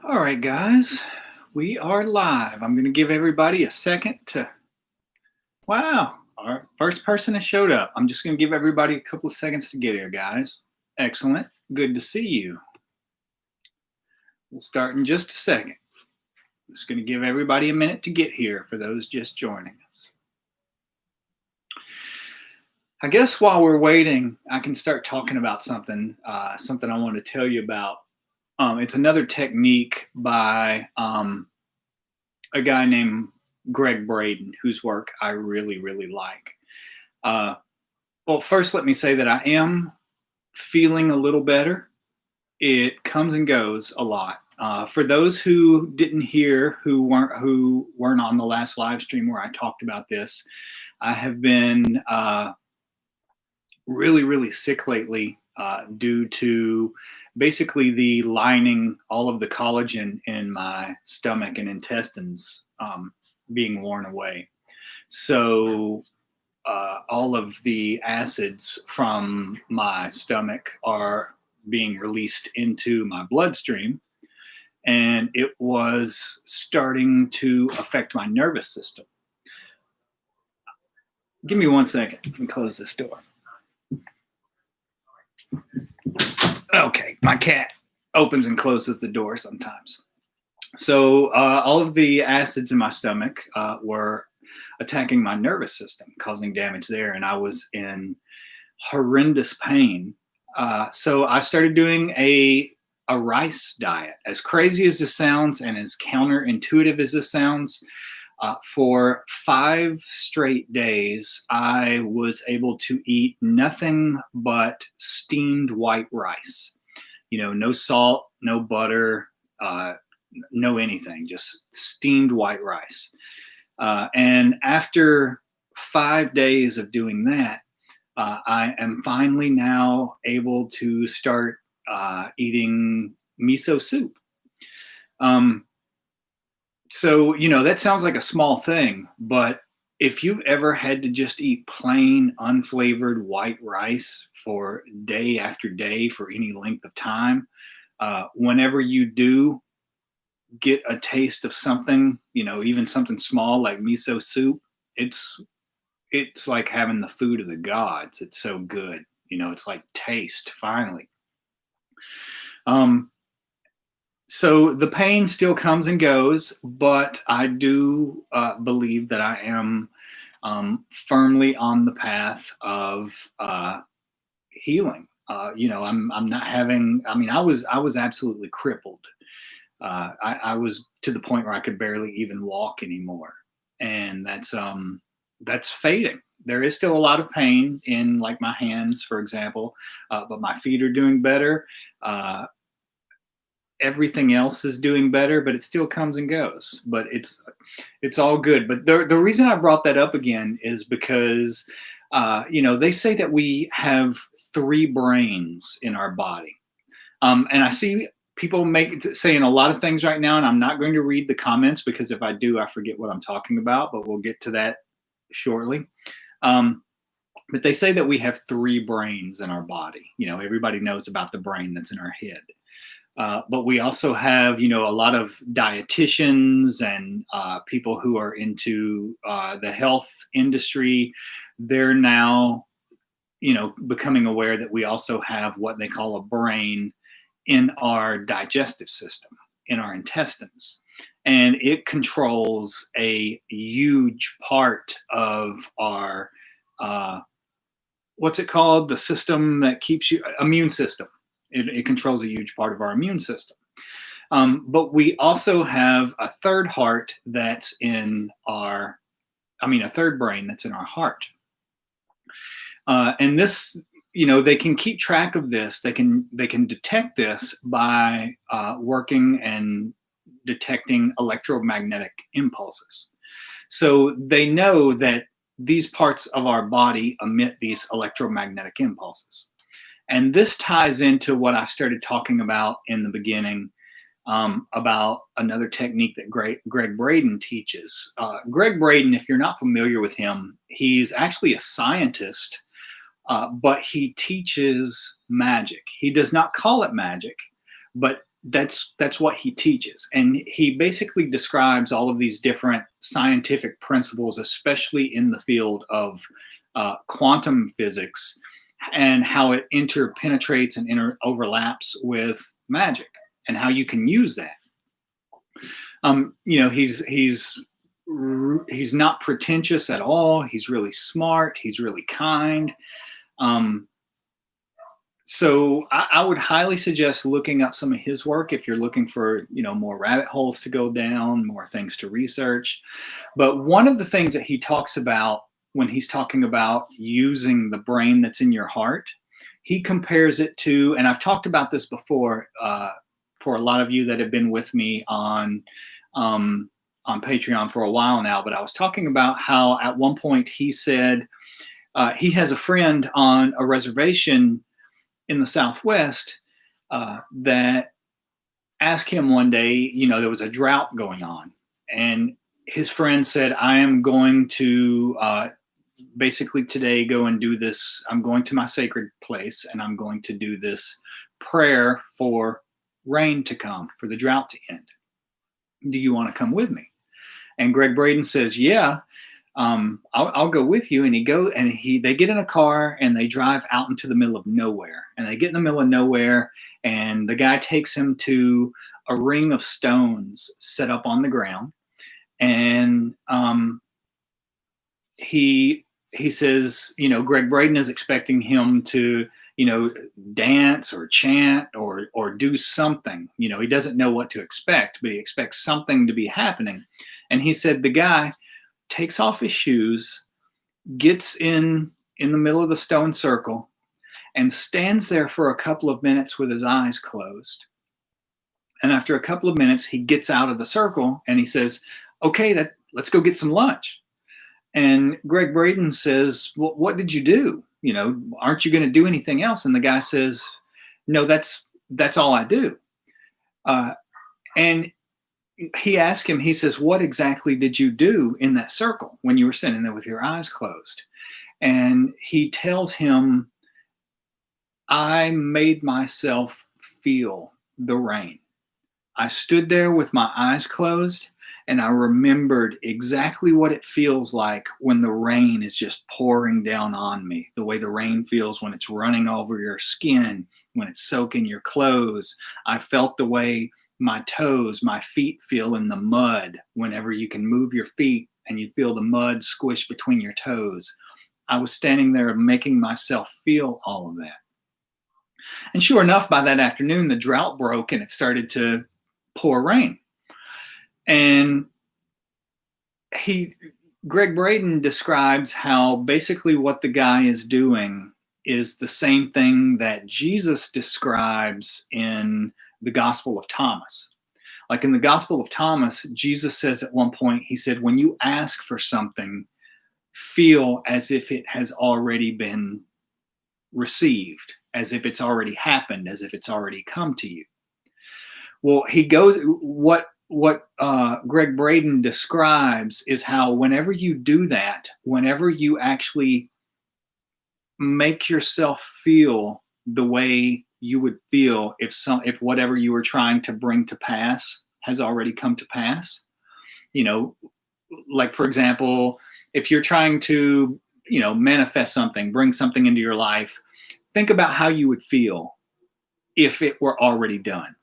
All right, guys, we are live. I'm going to give everybody a second to. Wow, our first person has showed up. I'm just going to give everybody a couple of seconds to get here, guys. Excellent. Good to see you. We'll start in just a second. Just going to give everybody a minute to get here for those just joining us. I guess while we're waiting, I can start talking about something I want to tell you about. It's another technique by a guy named Greg Braden, whose work I really, really like. Well, first, let me say that I am feeling a little better. It comes and goes a lot. For those who didn't hear, who weren't on the last live stream where I talked about this, I have been really, really sick lately due to basically the lining, all of the collagen in my stomach and intestines being worn away. So all of the acids from my stomach are being released into my bloodstream, and it was starting to affect my nervous system. Give me 1 second. Let me close this door. Okay, my cat opens and closes the door sometimes. So all of the acids in my stomach were attacking my nervous system, causing damage there, and I was in horrendous pain. So I started doing a rice diet. As crazy as this sounds and as counterintuitive as this sounds, for 5 straight days, I was able to eat nothing but steamed white rice. You know, no salt, no butter, no anything, just steamed white rice. And after 5 days of doing that, I am finally now able to start eating miso soup. So, you know, that sounds like a small thing, but if you've ever had to just eat plain, unflavored white rice for day after day for any length of time, whenever you do get a taste of something, you know, even something small like miso soup, it's like having the food of the gods. It's so good. You know, it's like taste, finally. So the pain still comes and goes, but I do believe that I am firmly on the path of healing. You know, I'm not having. I mean, I was absolutely crippled. I was to the point where I could barely even walk anymore, and that's fading. There is still a lot of pain in, like, my hands, for example, but my feet are doing better. Everything else is doing better, but it still comes and goes. But it's all good. But the reason I brought that up again is because you know, they say that we have 3 brains in our body, and I see people saying a lot of things right now, and I'm not going to read the comments because if I do, I forget what I'm talking about. But we'll get to that shortly. But they say that we have 3 brains in our body. You know, everybody knows about the brain that's in our head. But we also have, you know, a lot of dietitians and people who are into the health industry. They're now, you know, becoming aware that we also have what they call a brain in our digestive system, in our intestines. And it controls a huge part of our, what's it called? The system that keeps you, immune system. It controls a huge part of our immune system. But we also have a third heart that's in our, a third brain that's in our heart. And this, you know, they can keep track of this. They can detect this by working and detecting electromagnetic impulses. So they know that these parts of our body emit these electromagnetic impulses. And this ties into what I started talking about in the beginning about another technique that Greg Braden teaches. Greg Braden, if you're not familiar with him, he's actually a scientist, but he teaches magic. He does not call it magic, but that's what he teaches, and he basically describes all of these different scientific principles, especially in the field of quantum physics, and how it interpenetrates and overlaps with magic, and how you can use that. He's not pretentious at all. He's really smart. He's really kind. So I would highly suggest looking up some of his work if you're looking for, more rabbit holes to go down, more things to research. But one of the things that he talks about when he's talking about using the brain that's in your heart, he compares it to, and I've talked about this before for a lot of you that have been with me on Patreon for a while now, but I was talking about how at one point he said he has a friend on a reservation in the Southwest that asked him one day, there was a drought going on, and his friend said, I am going to basically today go and do this. I'm going to my sacred place and I'm going to do this prayer for rain to come, for the drought to end. Do you want to come with me? And Greg Braden says, yeah. I'll go with you. And they get in a car and they drive out into the middle of nowhere. And they get in the middle of nowhere, and the guy takes him to a ring of stones set up on the ground. And he says, Greg Braden is expecting him to, dance or chant or do something. He doesn't know what to expect, but he expects something to be happening. And he said the guy takes off his shoes, gets in the middle of the stone circle, and stands there for a couple of minutes with his eyes closed. And after a couple of minutes, he gets out of the circle and he says, okay, let's go get some lunch. And Greg Braden says, well, what did you do? Aren't you going to do anything else? And the guy says, no, that's all I do. And he asked him, he says, what exactly did you do in that circle when you were standing there with your eyes closed? And he tells him, I made myself feel the rain. I stood there with my eyes closed, and I remembered exactly what it feels like when the rain is just pouring down on me, the way the rain feels when it's running over your skin, when it's soaking your clothes. I felt the way my toes, my feet feel in the mud whenever you can move your feet and you feel the mud squish between your toes. I was standing there making myself feel all of that. And sure enough, by that afternoon, the drought broke and it started to pour rain. And Greg Braden describes how basically what the guy is doing is the same thing that Jesus describes in the Gospel of Thomas. Like in the Gospel of Thomas, Jesus says at one point, he said, when you ask for something, feel as if it has already been received, as if it's already happened, as if it's already come to you. Well, what Greg Braden describes is how whenever you do that, whenever you actually make yourself feel the way you would feel if whatever you were trying to bring to pass has already come to pass, like for example, if you're trying to, manifest something, bring something into your life, think about how you would feel if it were already done.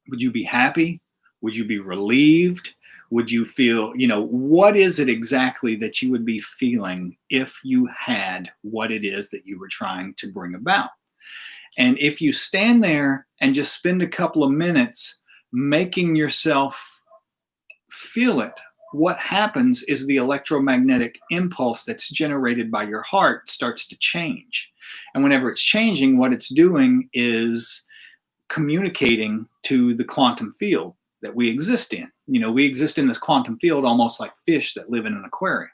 Would you be happy? Would you be relieved? Would you feel, what is it exactly that you would be feeling if you had what it is that you were trying to bring about? And if you stand there and just spend a couple of minutes making yourself feel it, what happens is the electromagnetic impulse that's generated by your heart starts to change. And whenever it's changing, what it's doing is communicating to the quantum field that we exist in. We exist in this quantum field almost like fish that live in an aquarium.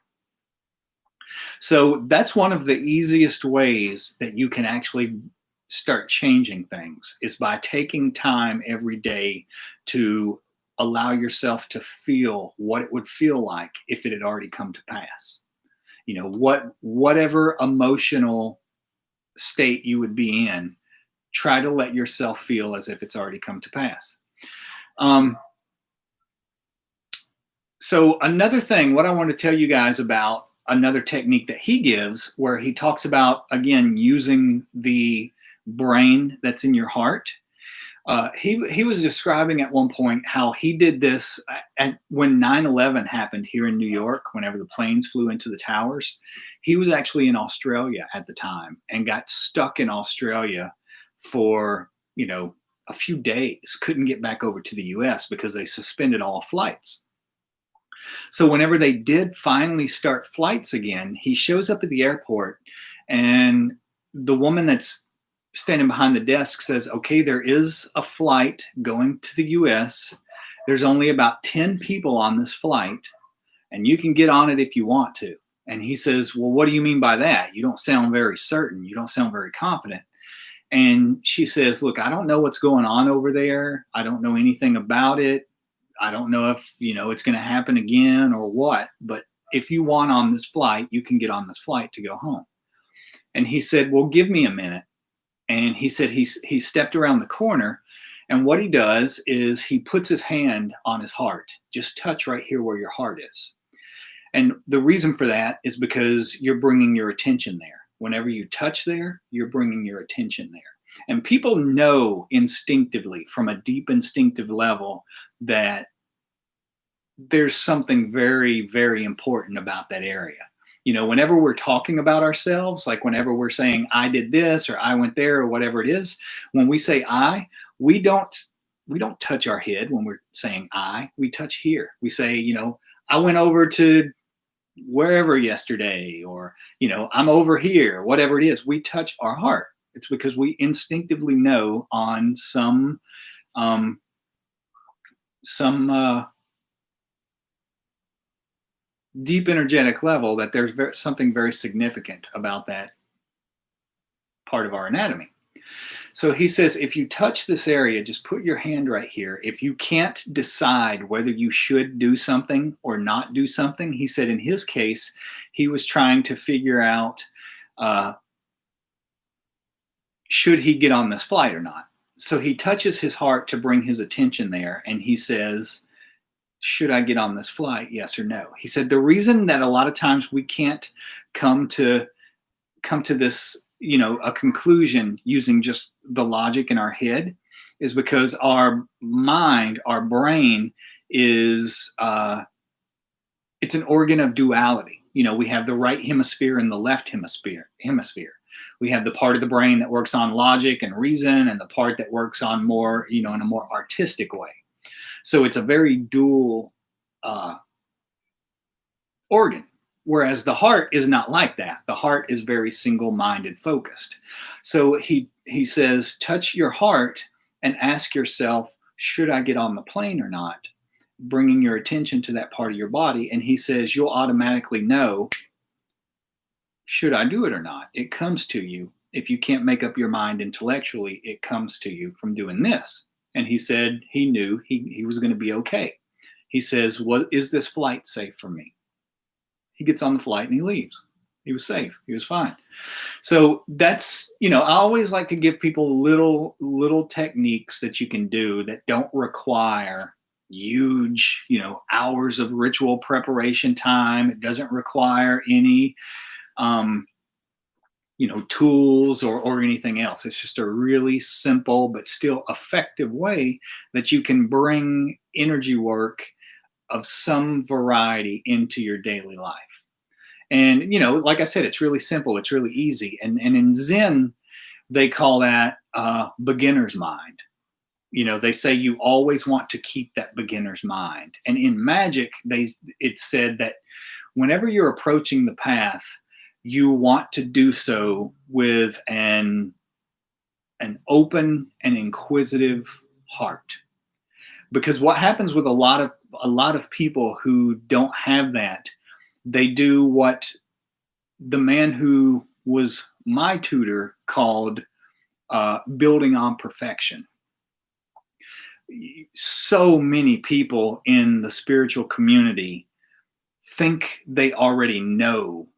So that's one of the easiest ways that you can actually start changing things, is by taking time every day to allow yourself to feel what it would feel like if it had already come to pass. Whatever emotional state you would be in, Try to let yourself feel as if it's already come to pass. Um, so another thing, what I want to tell you guys about another technique that he gives, where he talks about, again, using the brain that's in your heart. He was describing at one point how he did this when 9/11 happened here in New York, whenever the planes flew into the towers. He was actually in Australia at the time and got stuck in Australia for, a few days, couldn't get back over to the US because they suspended all flights. So whenever they did finally start flights again, he shows up at the airport, and the woman that's standing behind the desk says, okay, there is a flight going to the US. There's only about 10 people on this flight, and you can get on it if you want to. And he says, well, what do you mean by that? You don't sound very certain. You don't sound very confident. And she says, look, I don't know what's going on over there. I don't know anything about it. I don't know if, it's going to happen again or what, but if you want on this flight, you can get on this flight to go home. And he said, well, give me a minute. And he said he stepped around the corner, and what he does is he puts his hand on his heart, just touch right here where your heart is. And the reason for that is because you're bringing your attention there. Whenever you touch there, you're bringing your attention there. And people know instinctively, from a deep instinctive level, that there's something very, very important about that area. Whenever we're talking about ourselves, like whenever we're saying, I did this, or I went there, or whatever it is, when we say I, we don't touch our head when we're saying I, we touch here. We say, I went over to wherever yesterday, or, I'm over here, whatever it is, we touch our heart. It's because we instinctively know on some deep energetic level that there's something very significant about that part of our anatomy. So he says, if you touch this area, just put your hand right here. If you can't decide whether you should do something or not do something, he said in his case, he was trying to figure out, should he get on this flight or not? So he touches his heart to bring his attention there, and he says, should I get on this flight? Yes or no? He said the reason that a lot of times we can't come to this, a conclusion using just the logic in our head is because our mind, our brain is, it's an organ of duality. We have the right hemisphere and the left hemisphere. We have the part of the brain that works on logic and reason, and the part that works on more, in a more artistic way. So it's a very dual organ, whereas the heart is not like that. The heart is very single-minded focused. So he says, touch your heart and ask yourself, should I get on the plane or not? Bringing your attention to that part of your body. And he says, you'll automatically know, should I do it or not? It comes to you. If you can't make up your mind intellectually, it comes to you from doing this. And he said he knew he was going to be okay. He says, is this flight safe for me? He gets on the flight and he leaves. He was safe. He was fine. So that's, I always like to give people little techniques that you can do that don't require huge, hours of ritual preparation time. It doesn't require any, tools or anything else. It's just a really simple but still effective way that you can bring energy work of some variety into your daily life. And, like I said, it's really simple. It's really easy. And in Zen, they call that beginner's mind. They say you always want to keep that beginner's mind. And in magick, it's said that whenever you're approaching the path, you want to do so with an open and inquisitive heart. Because what happens with a lot of people who don't have that, they do what the man who was my tutor called building on perfection. So many people in the spiritual community think they already know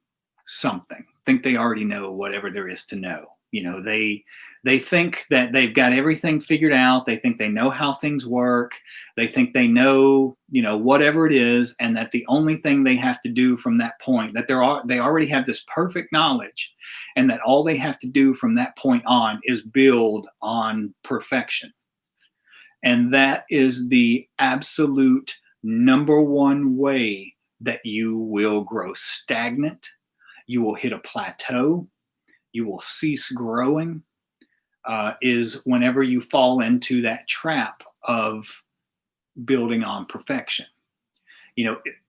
something, think they already know whatever there is to know. They think that they've got everything figured out. They think they know how things work. They think they know, whatever it is, and that the only thing they have to do from that point, that they already have this perfect knowledge, and that all they have to do from that point on is build on perfection. And that is the absolute number one way that you will grow stagnant. You will hit a plateau. You will cease growing, is whenever you fall into that trap of building on perfection.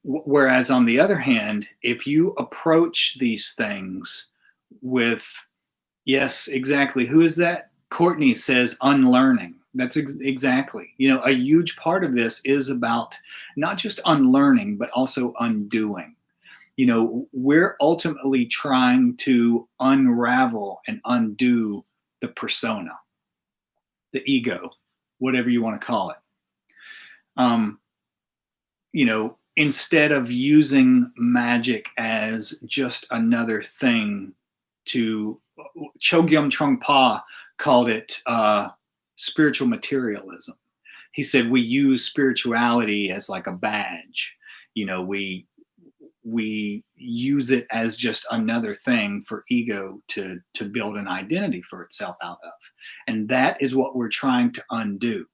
Whereas on the other hand, if you approach these things with, yes, exactly. Who is that? Courtney says unlearning. That's exactly. A huge part of this is about not just unlearning, but also undoing. We're ultimately trying to unravel and undo the persona, the ego, whatever you want to call it. Instead of using magic as just another thing to, Chogyam Trungpa called it spiritual materialism. He said we use spirituality as like a badge. We use it as just another thing for ego to build an identity for itself out of. And that is what we're trying to undo.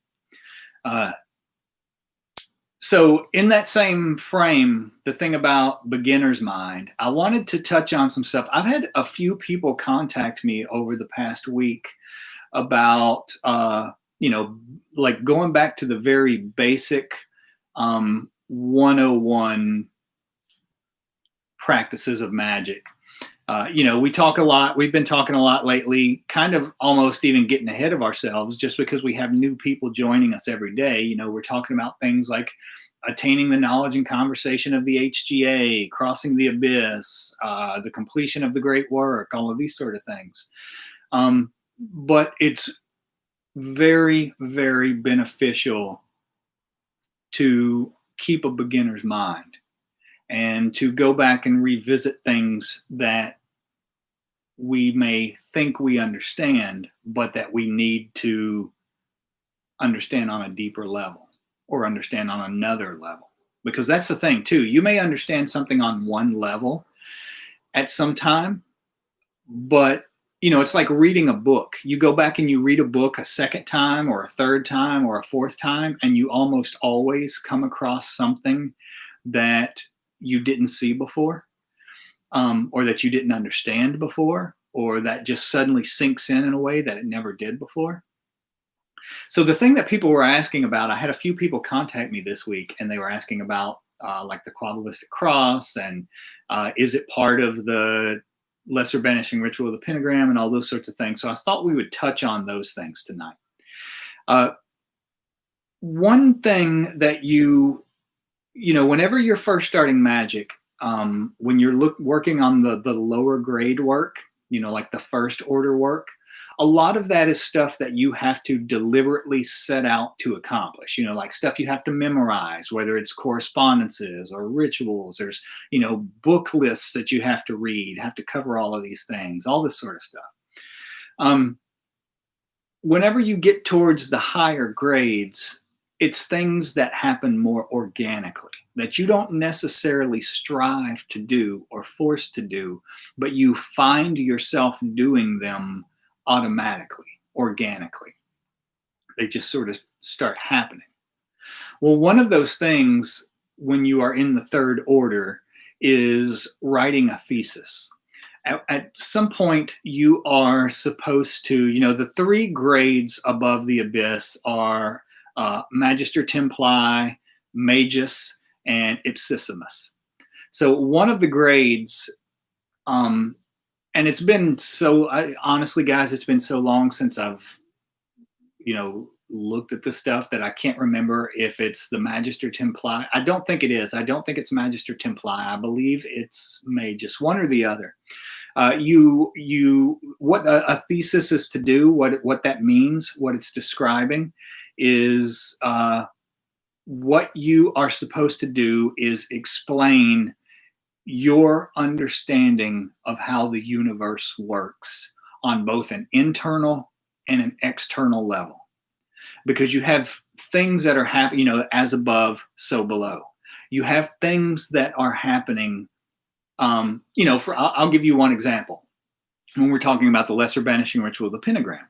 So in that same frame, the thing about beginner's mind, I wanted to touch on some stuff. I've had a few people contact me over the past week about, like going back to the very basic 101 practices of magic. We talk a lot. We've been talking a lot lately, kind of almost even getting ahead of ourselves just because we have new people joining us every day. We're talking about things like attaining the knowledge and conversation of the HGA, crossing the abyss, the completion of the great work, all of these sort of things. But it's very, very beneficial to keep a beginner's mind and to go back and revisit things that we may think we understand, but that we need to understand on a deeper level or understand on another level. Because that's the thing too. You may understand something on one level at some time, but it's like reading a book. You go back and you read a book a second time or a third time or a fourth time, and you almost always come across something that you didn't see before, or that you didn't understand before, or that just suddenly sinks in a way that it never did before. So the thing that people were asking about, I had a few people contact me this week, and they were asking about like the Kabbalistic Cross, and is it part of the lesser banishing ritual of the pentagram, and all those sorts of things. So I thought we would touch on those things tonight. One thing that whenever you're first starting magic, when you're working on the lower grade work, like the first order work, a lot of that is stuff that you have to deliberately set out to accomplish, like stuff you have to memorize, whether it's correspondences or rituals. There's, book lists that you have to read, have to cover all of these things, all this sort of stuff. Whenever you get towards the higher grades, it's things that happen more organically, that you don't necessarily strive to do or force to do, but you find yourself doing them automatically, organically. They just sort of start happening. Well, one of those things when you are in the third order is writing a thesis. At some point, you are supposed to, the three grades above the abyss are Magister Templii, Magus, and Ipsissimus. So one of the grades, and it's been honestly, guys, it's been so long since I've, looked at this stuff that I can't remember if it's the Magister Templii. I don't think it is. I don't think it's Magister Templii. I believe it's Magus, one or the other. What a thesis is to do, what that means, what it's describing is what you are supposed to do is explain your understanding of how the universe works on both an internal and an external level, because you have things that are happening, as above, so below. You have things that are happening. I'll give you one example. When we're talking about the lesser banishing ritual of the pentagram,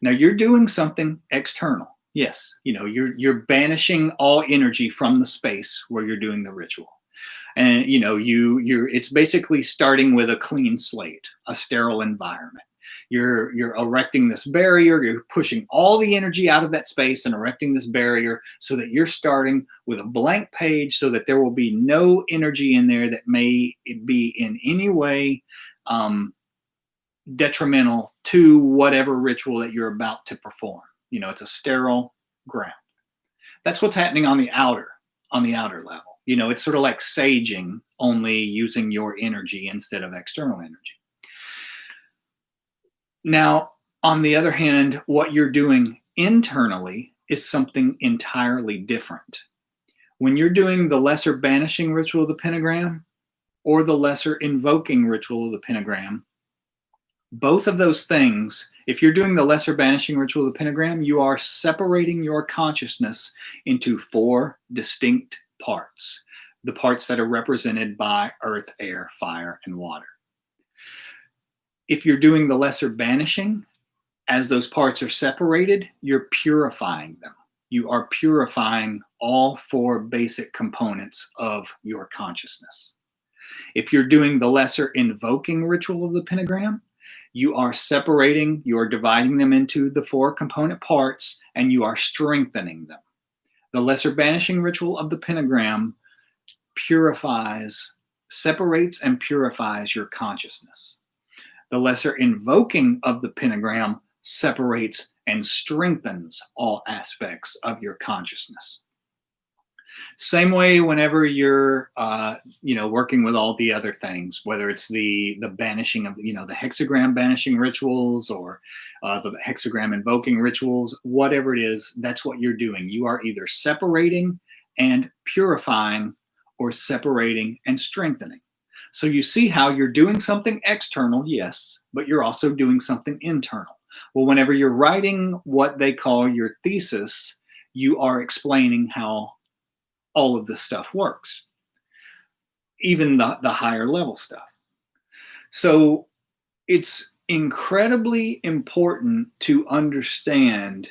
now you're doing something external. Yes, you're banishing all energy from the space where you're doing the ritual. And it's basically starting with a clean slate, a sterile environment. You're erecting this barrier, you're pushing all the energy out of that space and erecting this barrier so that you're starting with a blank page, so that there will be no energy in there that may be in any way detrimental to whatever ritual that you're about to perform. It's a sterile ground. That's what's happening on the outer level. It's sort of like saging, only using your energy instead of external energy. Now, on the other hand, what you're doing internally is something entirely different. When you're doing the lesser banishing ritual of the pentagram or the lesser invoking ritual of the pentagram, both of those things, if you're doing the lesser banishing ritual of the pentagram, you are separating your consciousness into 4 distinct parts, the parts that are represented by earth, air, fire, and water. If you're doing the lesser banishing, as those parts are separated, you're purifying them. You are purifying all 4 basic components of your consciousness. If you're doing the lesser invoking ritual of the pentagram, you are separating, you are dividing them into the 4 component parts, and you are strengthening them. The lesser banishing ritual of the pentagram separates and purifies your consciousness. The lesser invoking of the pentagram separates and strengthens all aspects of your consciousness. Same way whenever you're, working with all the other things, whether it's the banishing of, the hexagram banishing rituals or the hexagram invoking rituals, whatever it is, that's what you're doing. You are either separating and purifying or separating and strengthening. So you see how you're doing something external, yes, but you're also doing something internal. Well, whenever you're writing what they call your thesis, you are explaining how all of this stuff works, even the higher level stuff. So it's incredibly important to understand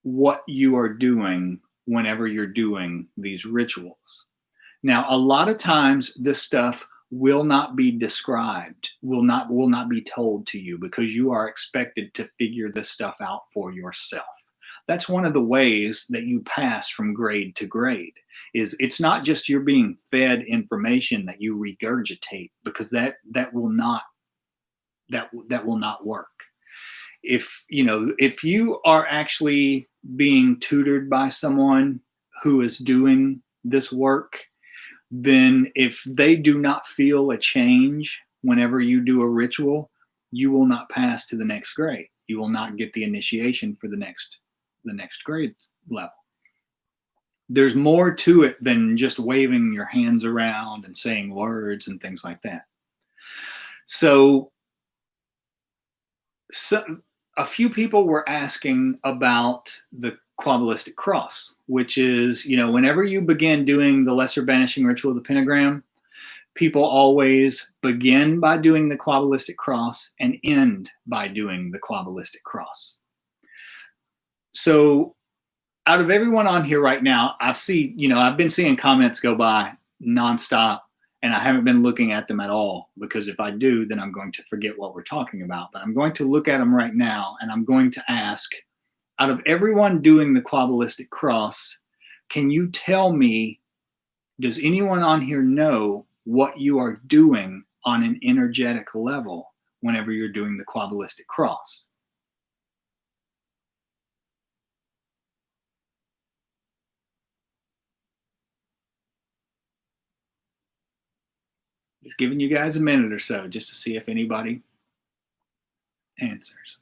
what you are doing whenever you're doing these rituals. Now, a lot of times this stuff will not be described, will not be told to you, because you are expected to figure this stuff out for yourself. That's one of the ways that you pass from grade to grade. Is it's not just you're being fed information that you regurgitate, because that will not work. If you are actually being tutored by someone who is doing this work, then if they do not feel a change whenever you do a ritual, you will not pass to the next grade. You will not get the initiation for the next grade level. There's more to it than just waving your hands around and saying words and things like that. So a few people were asking about the Kabbalistic Cross, which is, whenever you begin doing the lesser banishing ritual of the pentagram, people always begin by doing the Kabbalistic Cross and end by doing the Kabbalistic Cross. So out of everyone on here right now, I've been seeing comments go by nonstop, and I haven't been looking at them at all, because if I do, then I'm going to forget what we're talking about. But I'm going to look at them right now, and I'm going to ask, out of everyone doing the Kabbalistic Cross, can you tell me, does anyone on here know what you are doing on an energetic level whenever you're doing the Kabbalistic Cross? Just giving you guys a minute or so just to see if anybody answers.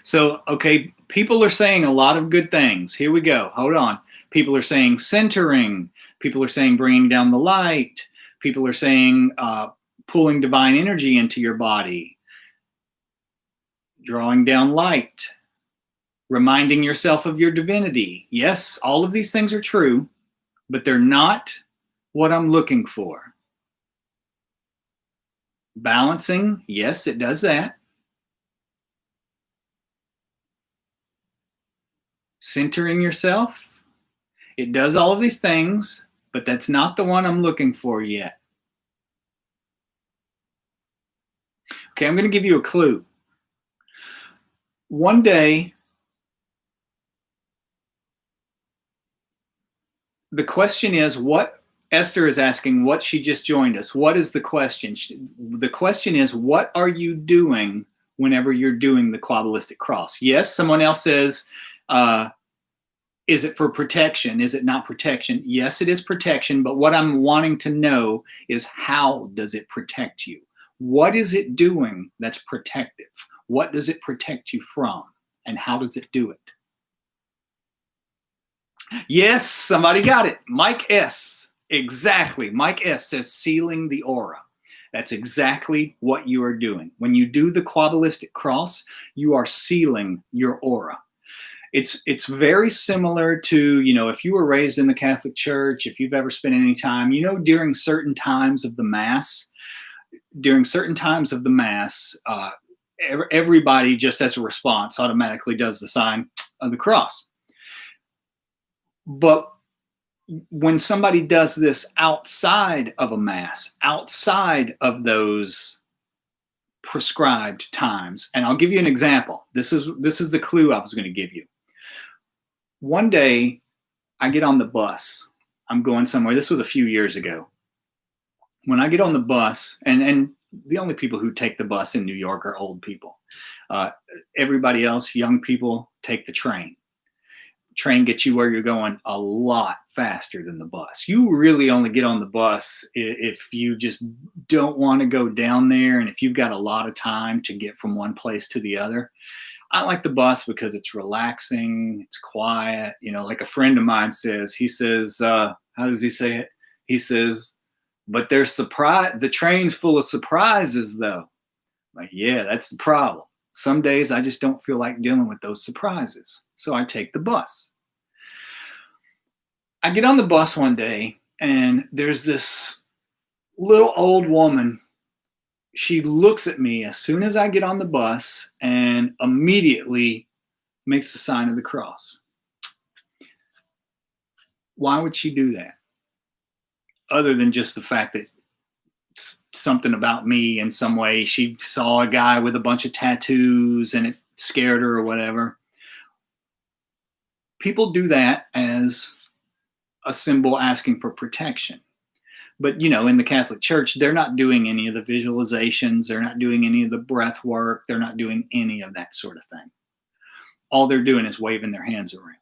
So, okay, people are saying a lot of good things. Here we go. Hold on. People are saying centering. People are saying bringing down the light. People are saying pulling divine energy into your body, drawing down light, reminding yourself of your divinity. Yes, all of these things are true, but they're not what I'm looking for. Balancing, yes, it does that. Centering yourself, it does all of these things, but that's not the one I'm looking for yet. Okay, I'm going to give you a clue. One day, the question is what Esther is asking, what she just joined us. What is the question? The question is, what are you doing whenever you're doing the Kabbalistic Cross? Yes, someone else says, is it for protection? Is it not protection? Yes, it is protection, but what I'm wanting to know is how does it protect you? What is it doing that's protective? What does it protect you from? And how does it do it? Yes, somebody got it. Mike S. Exactly. Mike S. says sealing the aura. That's exactly what you are doing. When you do the Kabbalistic Cross, you are sealing your aura. It's very similar to, if you were raised in the Catholic Church, if you've ever spent any time, during certain times of the Mass, everybody just as a response automatically does the sign of the cross. But when somebody does this outside of a Mass, outside of those prescribed times, and I'll give you an example. This is the clue I was going to give you. One day, I get on the bus. I'm going somewhere. This was a few years ago. When I get on the bus, and the only people who take the bus in New York are old people. Everybody else, young people, take the train. Train gets you where you're going a lot faster than the bus. You really only get on the bus if you just don't want to go down there and if you've got a lot of time to get from one place to the other. I like the bus because it's relaxing, it's quiet. Like a friend of mine says, he says, how does he say it? He says, but the train's full of surprises though. Like, yeah, that's the problem. Some days I just don't feel like dealing with those surprises. So I take the bus. I get on the bus one day and there's this little old woman. She looks at me as soon as I get on the bus and immediately makes the sign of the cross. Why would she do that? Other than just the fact that something about me in some way. She saw a guy with a bunch of tattoos and it scared her or whatever. People do that as a symbol asking for protection. But, in the Catholic Church, they're not doing any of the visualizations. They're not doing any of the breath work. They're not doing any of that sort of thing. All they're doing is waving their hands around.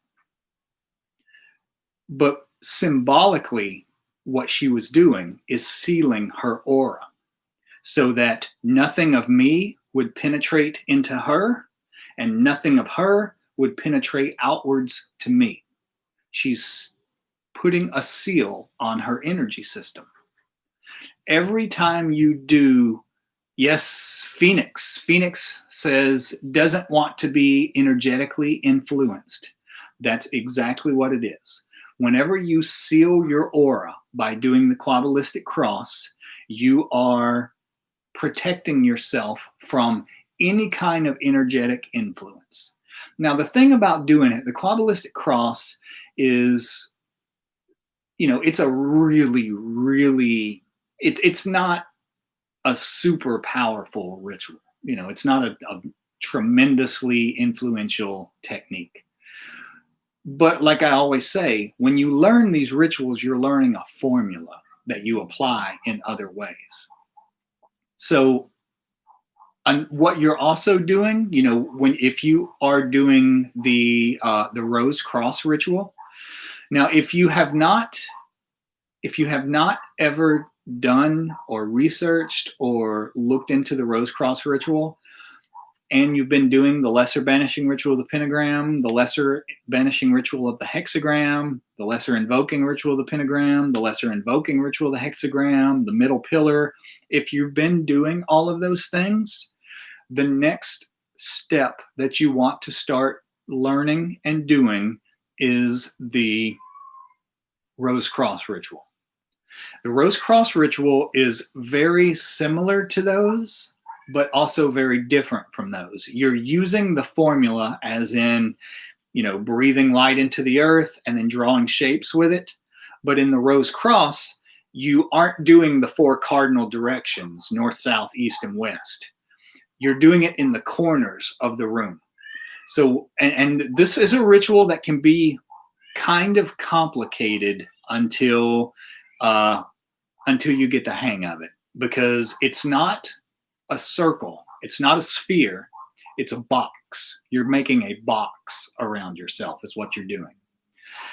But symbolically, what she was doing is sealing her aura so that nothing of me would penetrate into her and nothing of her would penetrate outwards to me. She's putting a seal on her energy system. Every time you do, yes, Phoenix says doesn't want to be energetically influenced. That's exactly what it is. Whenever you seal your aura by doing the Kabbalistic Cross, you are protecting yourself from any kind of energetic influence. Now, the thing about doing it, the Kabbalistic Cross is, it's a really, really, it's not a super powerful ritual. It's not a tremendously influential technique. But like I always say, when you learn these rituals, you're learning a formula that you apply in other ways. So what you're also doing, if you are doing the Rose Cross ritual. Now, if you have not ever done or researched or looked into the Rose Cross ritual, and you've been doing the lesser banishing ritual of the pentagram, the lesser banishing ritual of the hexagram, the lesser invoking ritual of the pentagram, the lesser invoking ritual of the hexagram, the middle pillar, if you've been doing all of those things, the next step that you want to start learning and doing is the Rose Cross ritual. The Rose Cross ritual is very similar to those, but also very different from those. You're using the formula as in, breathing light into the earth and then drawing shapes with it. But in the Rose Cross, you aren't doing the 4 cardinal directions, north, south, east, and west. You're doing it in the corners of the room. So, and this is a ritual that can be kind of complicated until you get the hang of it, because it's not a circle, it's not a sphere, it's a box. You're making a box around yourself is what you're doing.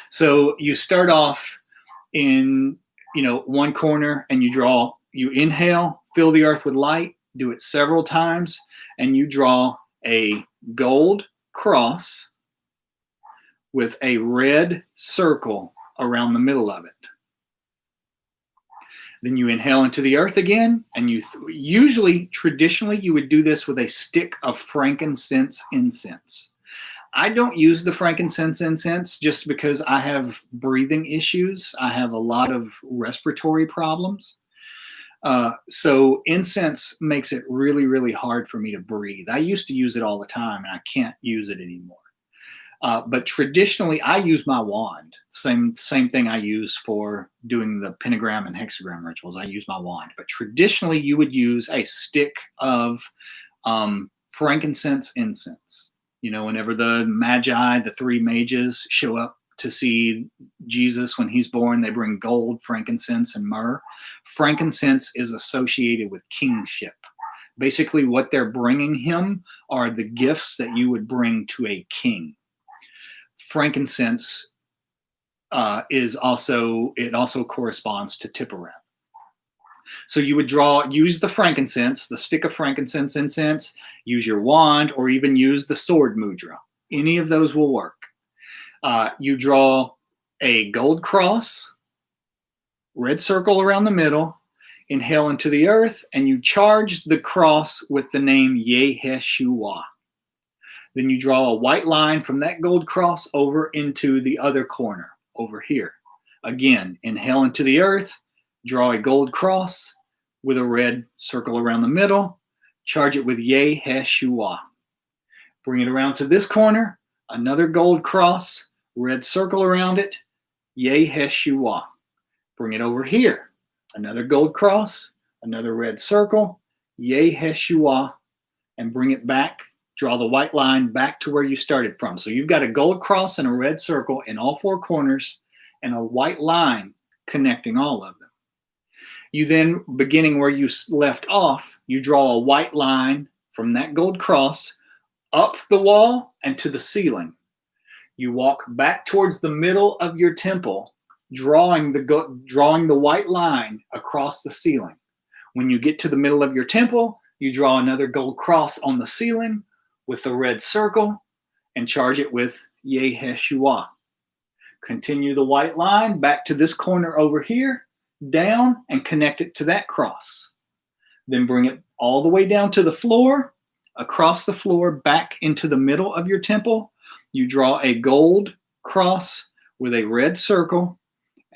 So you start off in one corner, and you inhale, fill the earth with light, do it several times, and you draw a gold cross with a red circle around the middle of it. Then you inhale into the earth again, and traditionally, you would do this with a stick of frankincense incense. I don't use the frankincense incense just because I have breathing issues. I have a lot of respiratory problems. So incense makes it really, really hard for me to breathe. I used to use it all the time, and I can't use it anymore. But traditionally, I use my wand. Same thing I use for doing the pentagram and hexagram rituals. I use my wand. But traditionally, you would use a stick of frankincense incense. Whenever the magi, the 3 mages, show up to see Jesus when he's born, they bring gold, frankincense, and myrrh. Frankincense is associated with kingship. Basically, what they're bringing him are the gifts that you would bring to a king. Frankincense also corresponds to Tippereth. So you would use the frankincense, the stick of frankincense incense, use your wand, or even use the sword mudra. Any of those will work. You draw a gold cross, red circle around the middle, inhale into the earth, and you charge the cross with the name Yeshua. Then you draw a white line from that gold cross over into the other corner, over here. Again, inhale into the earth, draw a gold cross with a red circle around the middle, charge it with Yeshua. Bring it around to this corner, another gold cross, red circle around it, Yeshua. Bring it over here, another gold cross, another red circle, Yeshua, and bring it back. Draw the white line back to where you started from. So you've got a gold cross and a red circle in all 4 corners and a white line connecting all of them. You then, beginning where you left off, you draw a white line from that gold cross up the wall and to the ceiling. You walk back towards the middle of your temple, drawing the white line across the ceiling. When you get to the middle of your temple, you draw another gold cross on the ceiling with the red circle and charge it with Yeshua. Continue the white line back to this corner over here, down, and connect it to that cross. Then bring it all the way down to the floor, across the floor, back into the middle of your temple. You draw a gold cross with a red circle,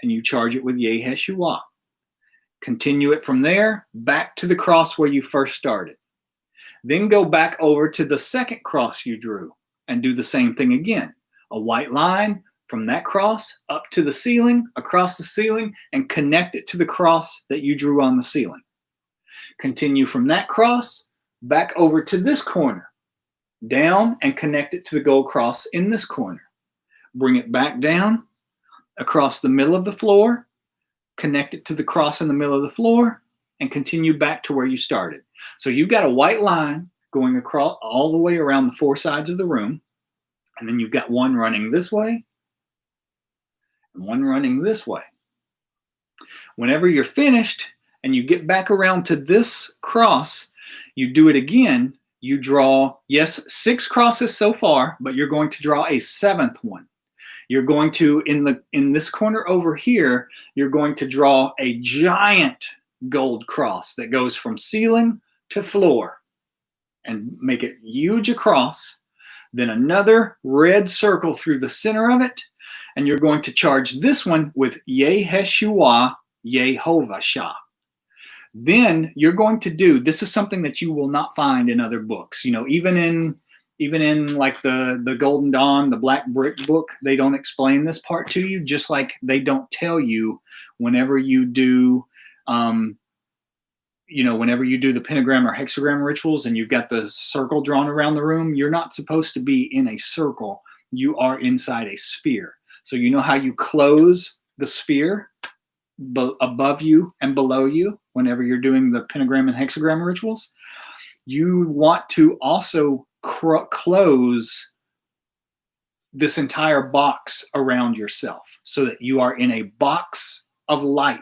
and you charge it with Yeshua. Continue it from there, back to the cross where you first started. Then go back over to the second cross you drew and do the same thing again. A white line from that cross up to the ceiling, across the ceiling, and connect it to the cross that you drew on the ceiling. Continue from that cross back over to this corner, down, and connect it to the gold cross in this corner. Bring it back down across the middle of the floor, connect it to the cross in the middle of the floor, and continue back to where you started. So you've got a white line going across all the way around the 4 sides of the room, and then you've got one running this way and one running this way. Whenever you're finished and you get back around to this cross, you do it again, You draw, yes, 6 crosses so far, but you're going to draw a 7th one. You're going to, in this corner over here, you're going to draw a giant gold cross that goes from ceiling to floor and make it huge across. Then another red circle through the center of it. And you're going to charge this one with Yeheshua Yehovah Shah. Then you're going to do, this is something that you will not find in other books. You know, even in like the Golden Dawn, the Black Brick book, they don't explain this part to you, just like they don't tell you whenever you do, whenever you do the pentagram or hexagram rituals and you've got the circle drawn around the room, you're not supposed to be in a circle. You are inside a sphere. So you know how you close the sphere above you and below you whenever you're doing the pentagram and hexagram rituals? You want to also close this entire box around yourself so that you are in a box of light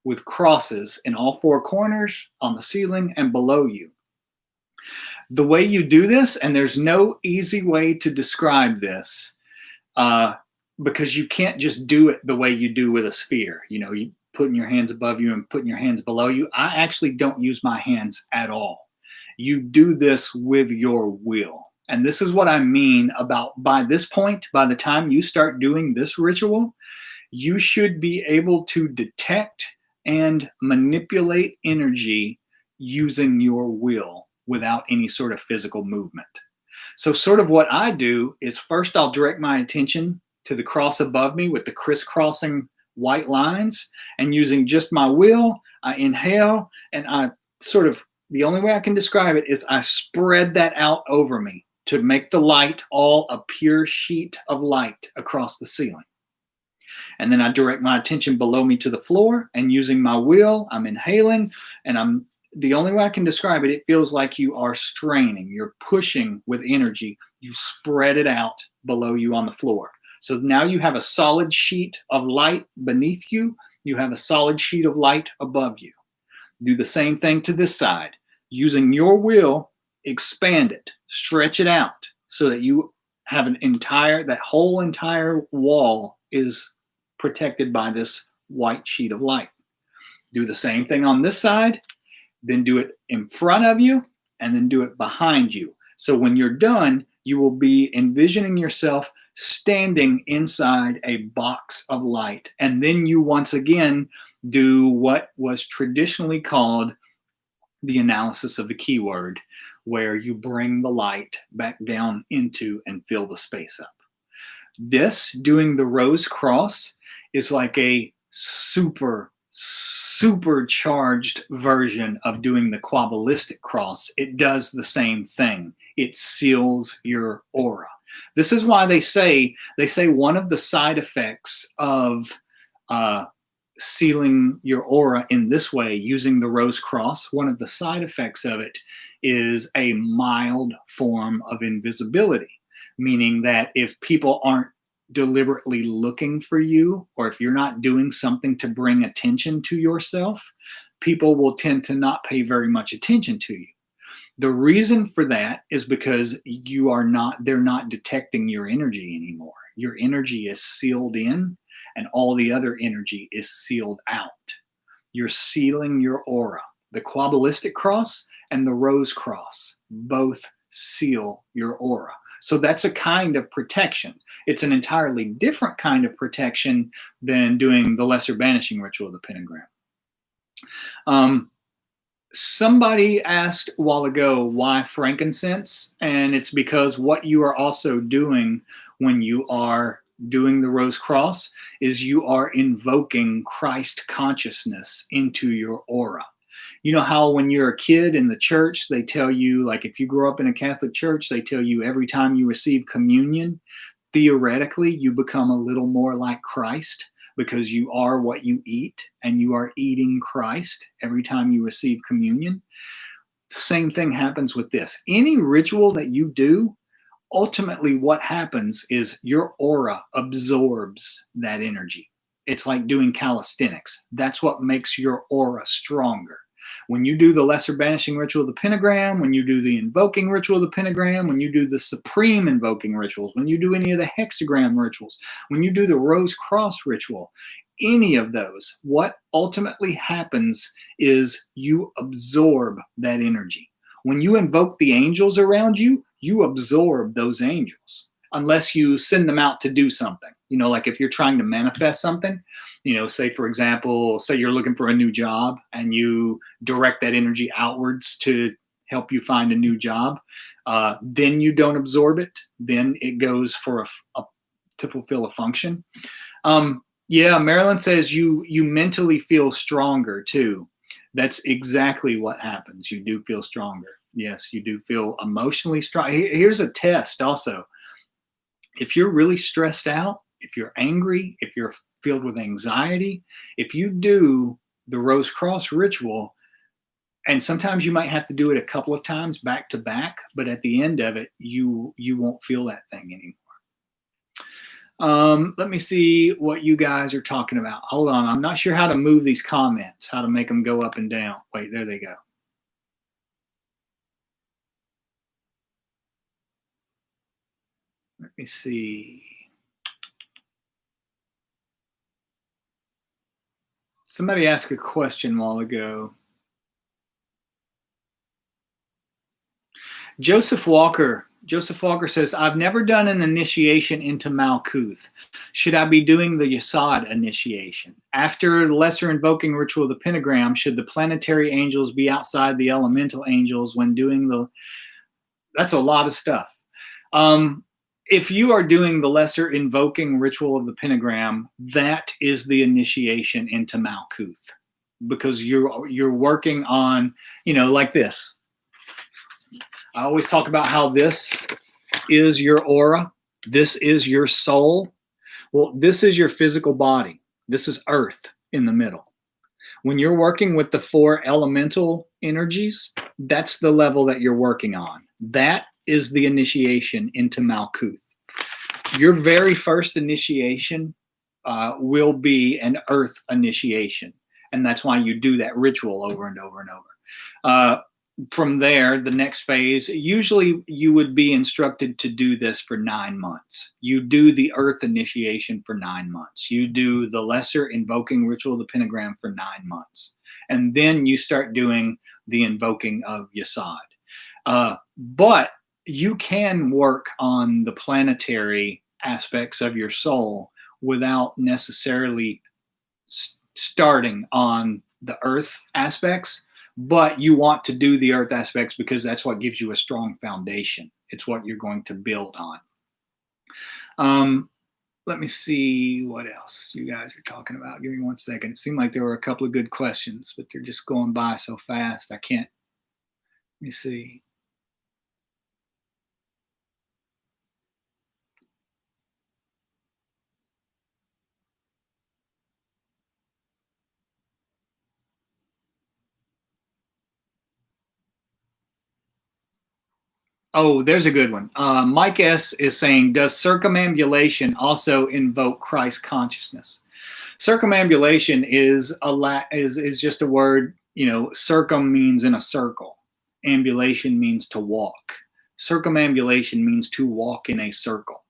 with crosses in all 4 corners, on the ceiling, and below you. The way you do this, and there's no easy way to describe this, because you can't just do it the way you do with a sphere. You know, you putting your hands above you and putting your hands below you. I actually don't use my hands at all. You do this with your will. And this is what I mean about, by this point, by the time you start doing this ritual, you should be able to detect and manipulate energy using your will without any sort of physical movement. So sort of what I do is first I'll direct my attention to the cross above me with the crisscrossing white lines, and using just my will, I inhale, and I sort of, the only way I can describe it is I spread that out over me to make the light all a pure sheet of light across the ceiling. And then I direct my attention below me to the floor, and using my will, I'm inhaling, and the only way I can describe it, it feels like you are straining, you're pushing with energy, you spread it out below you on the floor. So now you have a solid sheet of light beneath you, you have a solid sheet of light above you. Do the same thing to this side. Using your will, expand it, stretch it out so that you have that whole entire wall is protected by this white sheet of light. Do the same thing on this side, then do it in front of you, and then do it behind you. So when you're done, you will be envisioning yourself standing inside a box of light. And then you once again do what was traditionally called the analysis of the keyword, where you bring the light back down into and fill the space up. This, doing the rose cross, is like a supercharged version of doing the Kabbalistic cross. It does the same thing. It seals your aura. This is why they say one of the side effects of sealing your aura in this way, using the rose cross, one of the side effects of it is a mild form of invisibility, meaning that if people aren't deliberately looking for you, or if you're not doing something to bring attention to yourself, people will tend to not pay very much attention to you. The reason for that is because they're not detecting your energy anymore. Your energy is sealed in, and all the other energy is sealed out. You're sealing your aura. The Kabbalistic cross and the rose cross both seal your aura. So that's a kind of protection. It's an entirely different kind of protection than doing the lesser banishing ritual of the pentagram. Somebody asked a while ago why frankincense, and it's because what you are also doing when you are doing the rose cross is you are invoking Christ consciousness into your aura. You know how when you're a kid in the church, they tell you, like if you grow up in a Catholic church, they tell you every time you receive communion, theoretically, you become a little more like Christ because you are what you eat, and you are eating Christ every time you receive communion. The same thing happens with this. Any ritual that you do, ultimately what happens is your aura absorbs that energy. It's like doing calisthenics. That's what makes your aura stronger. When you do the lesser banishing ritual of the pentagram, when you do the invoking ritual of the pentagram, when you do the supreme invoking rituals, when you do any of the hexagram rituals, when you do the rose cross ritual, any of those, what ultimately happens is you absorb that energy. When you invoke the angels around you, you absorb those angels, unless you send them out to do something. Like if you're trying to manifest something, say for example, say you're looking for a new job and you direct that energy outwards to help you find a new job, then you don't absorb it. Then it goes for to fulfill a function. Yeah, Marilyn says you mentally feel stronger too. That's exactly what happens. You do feel stronger. Yes, you do feel emotionally strong. Here's a test also. If you're really stressed out, if you're angry, if you're filled with anxiety, if you do the Rose Cross ritual, and sometimes you might have to do it a couple of times back to back, but at the end of it, you won't feel that thing anymore. Let me see what you guys are talking about. Hold on. I'm not sure how to move these comments, how to make them go up and down. Wait, there they go. Let me see. Somebody asked a question a while ago. Joseph Walker says, I've never done an initiation into Malkuth. Should I be doing the Yesod initiation? After the lesser invoking ritual of the pentagram, should the planetary angels be outside the elemental angels when doing the... That's a lot of stuff. If you are doing the lesser invoking ritual of the pentagram, that is the initiation into Malkuth, because you're working on, like this. I always talk about how this is your aura. This is your soul. Well, this is your physical body. This is earth in the middle. When you're working with the 4 elemental energies, that's the level that you're working on. That is the initiation into Malkuth. Your very first initiation will be an earth initiation. And that's why you do that ritual over and over and over. From there, the next phase, usually you would be instructed to do this for 9 months. You do the earth initiation for 9 months. You do the lesser invoking ritual of the pentagram for 9 months. And then you start doing the invoking of Yesod. But you can work on the planetary aspects of your soul without necessarily starting on the earth aspects. But you want to do the earth aspects because that's what gives you a strong foundation. It's what you're going to build on. Let me see what else you guys are talking about. Give me 1 second. It seemed like there were a couple of good questions, but they're just going by so fast. I can't. Let me see. Oh, there's a good one. Mike S. is saying, does circumambulation also invoke Christ consciousness? Circumambulation is just a word. Circum means in a circle. Ambulation means to walk. Circumambulation means to walk in a circle.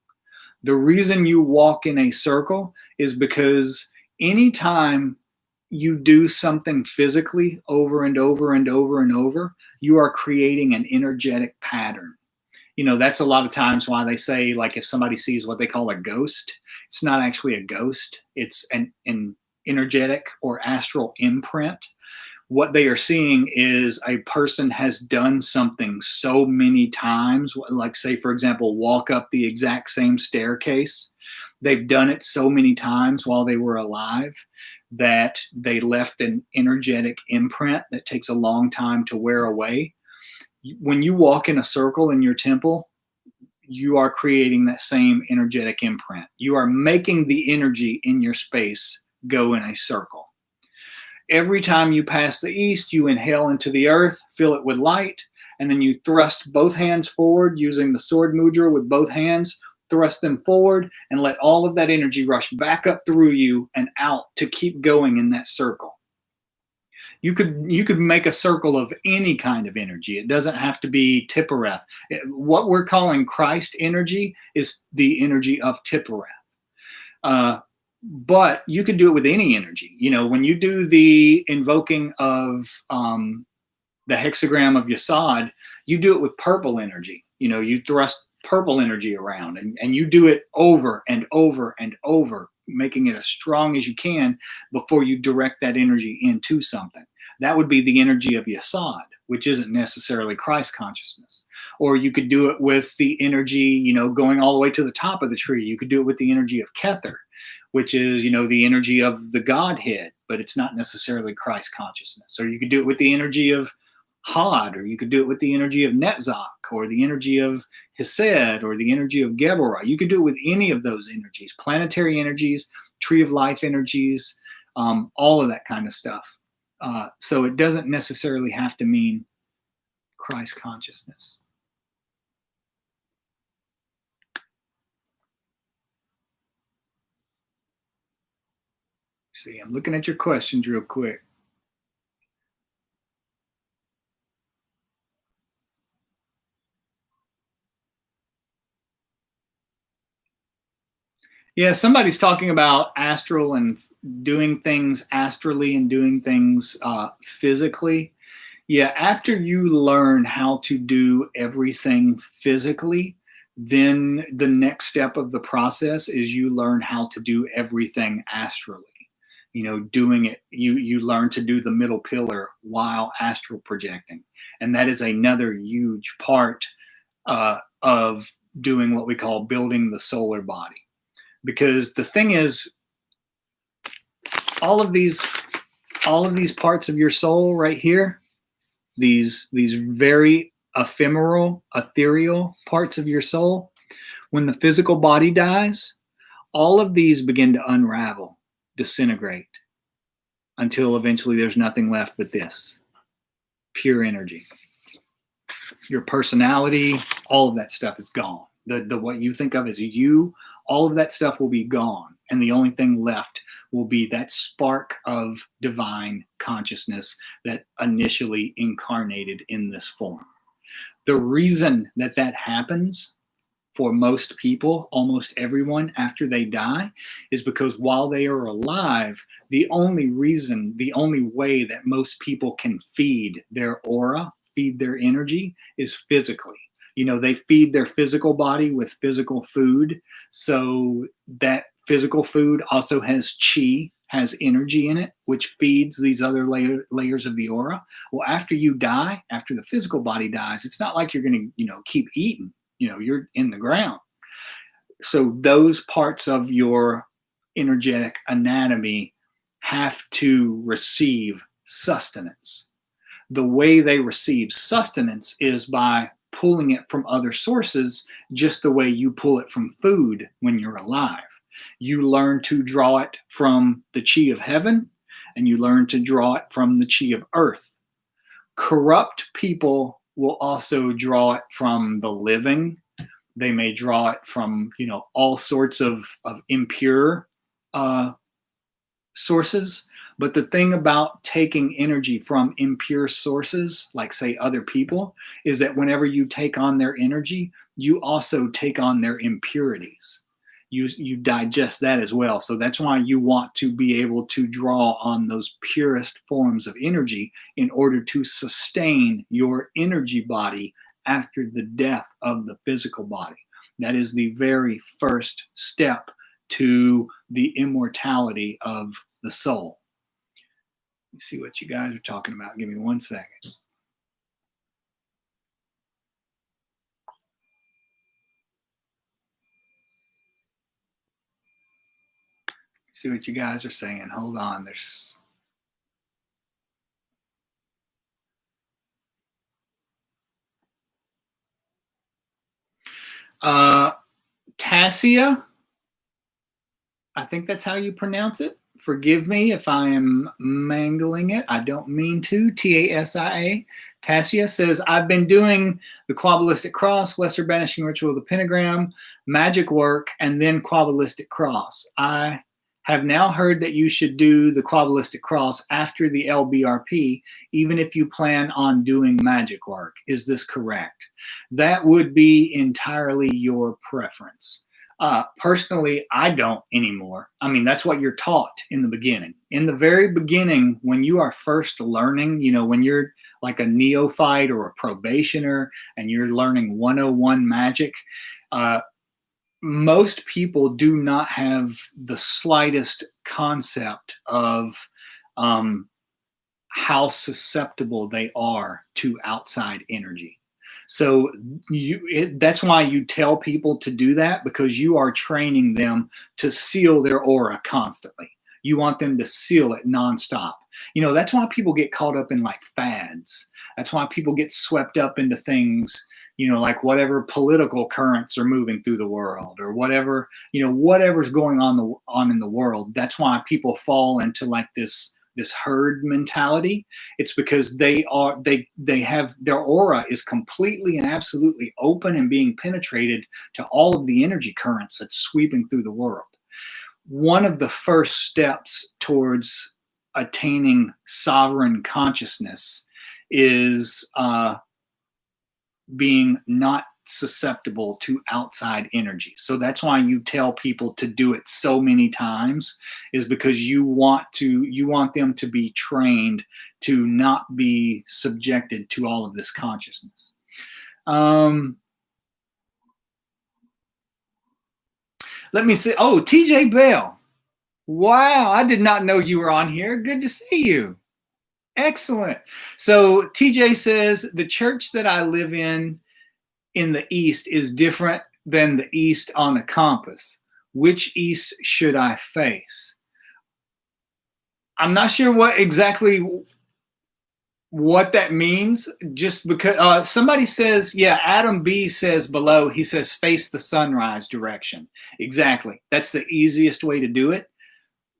The reason you walk in a circle is because anytime you do something physically over and over and over and over, you are creating an energetic pattern. That's a lot of times why they say, like, if somebody sees what they call a ghost, it's not actually a ghost. It's an energetic or astral imprint. What they are seeing is a person has done something so many times, like, say, for example, walk up the exact same staircase. They've done it so many times while they were alive that they left an energetic imprint that takes a long time to wear away. When you walk in a circle in your temple, you are creating that same energetic imprint. You are making the energy in your space go in a circle. Every time you pass the east, you inhale into the earth, fill it with light, and then you thrust both hands forward using the sword mudra with both hands, thrust them forward, and let all of that energy rush back up through you and out to keep going in that circle. You could make a circle of any kind of energy. It doesn't have to be Tippereth. What we're calling Christ energy is the energy of Tippereth. But you could do it with any energy. When you do the invoking of the hexagram of Yesod, you do it with purple energy. You thrust purple energy around, and you do it over and over and over, making it as strong as you can before you direct that energy into something. That would be the energy of Yesod, which isn't necessarily Christ consciousness. Or you could do it with the energy, going all the way to the top of the tree. You could do it with the energy of Kether, which is, the energy of the Godhead, but it's not necessarily Christ consciousness. Or you could do it with the energy of Had, or you could do it with the energy of Netzach, or the energy of Hesed, or the energy of Geborah. You could do it with any of those energies, planetary energies, tree of life energies, all of that kind of stuff. So it doesn't necessarily have to mean Christ consciousness. See, I'm looking at your questions real quick. Yeah, somebody's talking about astral and doing things astrally and doing things physically. Yeah, after you learn how to do everything physically, then the next step of the process is you learn how to do everything astrally. Doing it, you learn to do the middle pillar while astral projecting. And that is another huge part of doing what we call building the solar body. Because the thing is, all of these parts of your soul right here, these very ephemeral, ethereal parts of your soul, when the physical body dies, all of these begin to unravel, disintegrate, until eventually there's nothing left but this pure energy. Your personality, all of that stuff is gone. The what you think of as you, all of that stuff will be gone. And the only thing left will be that spark of divine consciousness that initially incarnated in this form. The reason that happens for most people, almost everyone, after they die, is because while they are alive, the only way that most people can feed their aura, feed their energy, is physically. They feed their physical body with physical food. So that physical food also has chi, has energy in it, which feeds these other layers of the aura. Well, after you die, after the physical body dies, it's not like you're going to, keep eating. You're in the ground. So those parts of your energetic anatomy have to receive sustenance. The way they receive sustenance is by pulling it from other sources, just the way you pull it from food when you're alive. You learn to draw it from the chi of heaven, and you learn to draw it from the chi of earth. Corrupt people will also draw it from the living. They may draw it from, all sorts of impure sources. But the thing about taking energy from impure sources, like say other people, is that whenever you take on their energy, you also take on their impurities. You digest that as well. So that's why you want to be able to draw on those purest forms of energy in order to sustain your energy body after the death of the physical body. That is the very first step to the immortality of the soul. Let's see what you guys are talking about. Give me 1 second. See what you guys are saying. Hold on. There's Tassia. I think that's how you pronounce it. Forgive me if I am mangling it. I don't mean to. Tasia. Tassia says, I've been doing the Kabbalistic Cross, Lesser Banishing Ritual of the Pentagram, magic work, and then Kabbalistic Cross. I Have now heard that you should do the Kabbalistic Cross after the LBRP, even if you plan on doing magic work. Is this correct? That would be entirely your preference. Personally, I don't anymore. I mean, that's what you're taught in the beginning. In the very beginning, when you are first learning, when you're like a neophyte or a probationer and you're learning 101 magic, most people do not have the slightest concept of how susceptible they are to outside energy. So that's why you tell people to do that, because you are training them to seal their aura constantly. You want them to seal it nonstop. That's why people get caught up in like fads. That's why people get swept up into things, like whatever political currents are moving through the world, or whatever, whatever's going on in the world. That's why people fall into like this herd mentality. It's because they have their aura is completely and absolutely open and being penetrated to all of the energy currents that's sweeping through the world. One of the first steps towards attaining sovereign consciousness is being not susceptible to outside energy. So that's why you tell people to do it so many times, is because you want them to be trained to not be subjected to all of this consciousness. Let me see. Oh, TJ Bell. Wow, I did not know you were on here. Good to see you. Excellent. So TJ says, the church that I live in the east is different than the east on the compass. Which east should I face? I'm not sure exactly what that means, just because somebody says, yeah, Adam B says below, he says face the sunrise direction. Exactly. That's the easiest way to do it.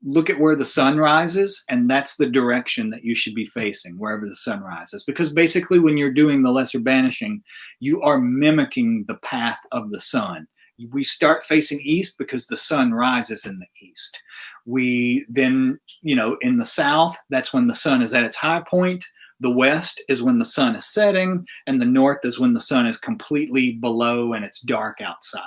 Look at where the sun rises, and that's the direction that you should be facing, wherever the sun rises. Because basically when you're doing the lesser banishing, you are mimicking the path of the sun. We start facing east because the sun rises in the east. We then, in the south, that's when the sun is at its high point. The west is when the sun is setting, and the north is when the sun is completely below and it's dark outside.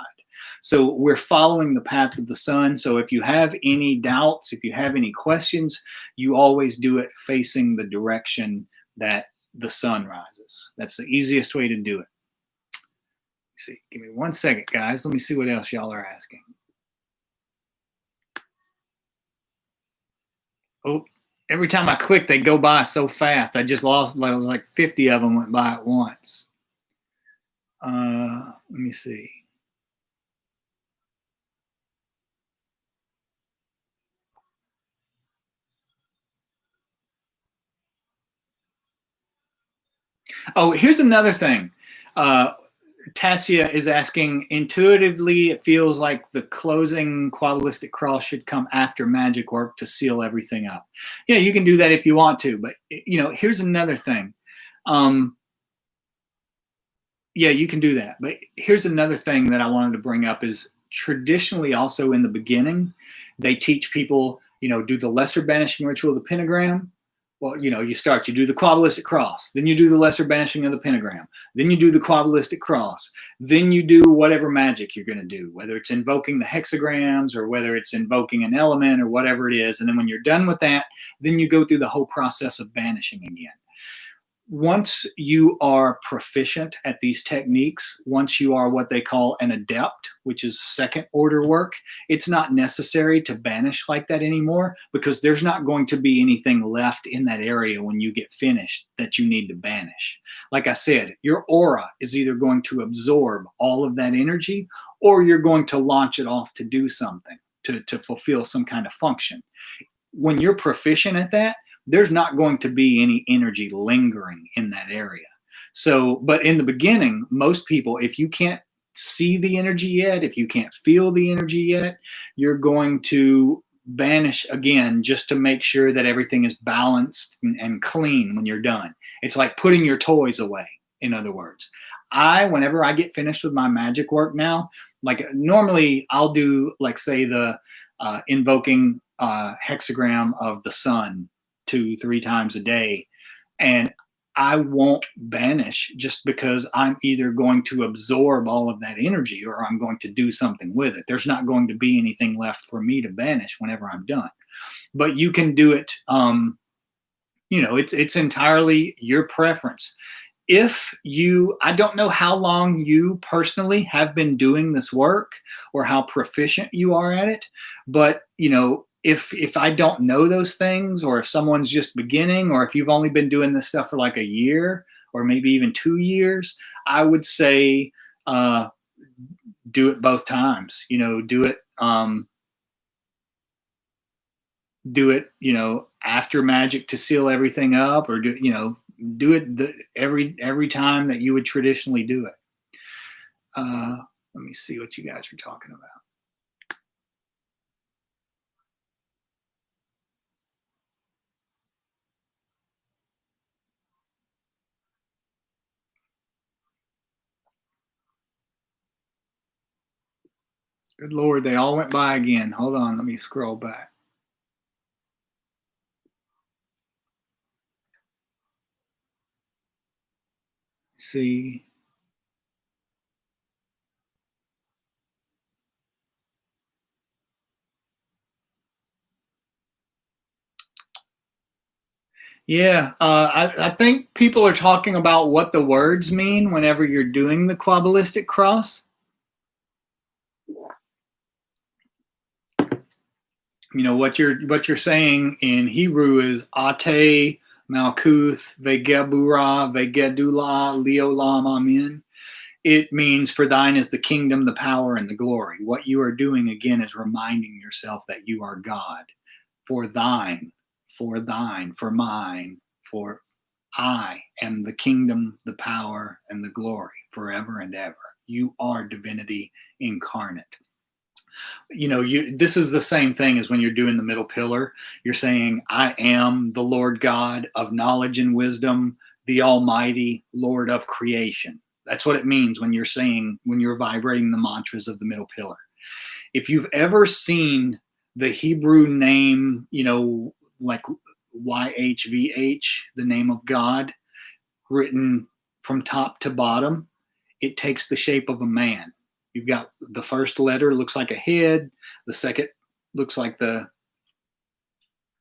So we're following the path of the sun. So if you have any doubts, if you have any questions, you always do it facing the direction that the sun rises. That's the easiest way to do it. Let's see, give me 1 second, guys. Let me see what else y'all are asking. Oh, every time I click, they go by so fast. I just lost like 50 of them went by at once. Let me see. Oh, here's another thing. Tassia is asking, intuitively, it feels like the closing Kabbalistic Cross should come after magic work to seal everything up. Yeah, you can do that if you want to, but here's another thing. Yeah, you can do that. But here's another thing that I wanted to bring up is traditionally also in the beginning, they teach people, do the lesser banishing ritual of the pentagram. Well, you do the Kabbalistic Cross, then you do the lesser banishing of the pentagram, then you do the Kabbalistic Cross, then you do whatever magic you're going to do, whether it's invoking the hexagrams or whether it's invoking an element or whatever it is. And then when you're done with that, then you go through the whole process of banishing again. Once you are proficient at these techniques, once you are what they call an adept, which is second order work, it's not necessary to banish like that anymore, because there's not going to be anything left in that area when you get finished that you need to banish. Like I said, your aura is either going to absorb all of that energy, or you're going to launch it off to do something, to fulfill some kind of function. When you're proficient at that, there's not going to be any energy lingering in that area. So, but in the beginning, most people, if you can't see the energy yet, if you can't feel the energy yet, you're going to banish again just to make sure that everything is balanced and clean when you're done. It's like putting your toys away, in other words. Whenever I get finished with my magic work now, like normally I'll do, like say the invoking hexagram of the sun 2, 3 times a day, and I won't banish just because I'm either going to absorb all of that energy or I'm going to do something with it. There's not going to be anything left for me to banish whenever I'm done. But you can do it. It's entirely your preference. If you, I don't know how long you personally have been doing this work or how proficient you are at it, but if I don't know those things, or if someone's just beginning, or if you've only been doing this stuff for like a year or maybe even 2 years, I would say do it both times. Do it after magic to seal everything up, or do it every time that you would traditionally do it. Let me see what you guys are talking about. Good Lord, they all went by again. Hold on, let me scroll back. See. Yeah, I think people are talking about what the words mean whenever you're doing the Kabbalistic cross. What you're saying in Hebrew is Ate Malkuth Vegebura Vegedula Leolam Amin. It means, for thine is the kingdom, the power, and the glory. What you are doing again is reminding yourself that you are God. For thine, for mine, for I am the kingdom, the power, and the glory forever and ever. You are divinity incarnate. This is the same thing as when you're doing the middle pillar. You're saying, I am the Lord God of knowledge and wisdom, the Almighty Lord of creation. That's what it means when you're vibrating the mantras of the middle pillar. If you've ever seen the Hebrew name, like YHVH, the name of God, written from top to bottom, it takes the shape of a man. You've got the first letter looks like a head, the second looks like the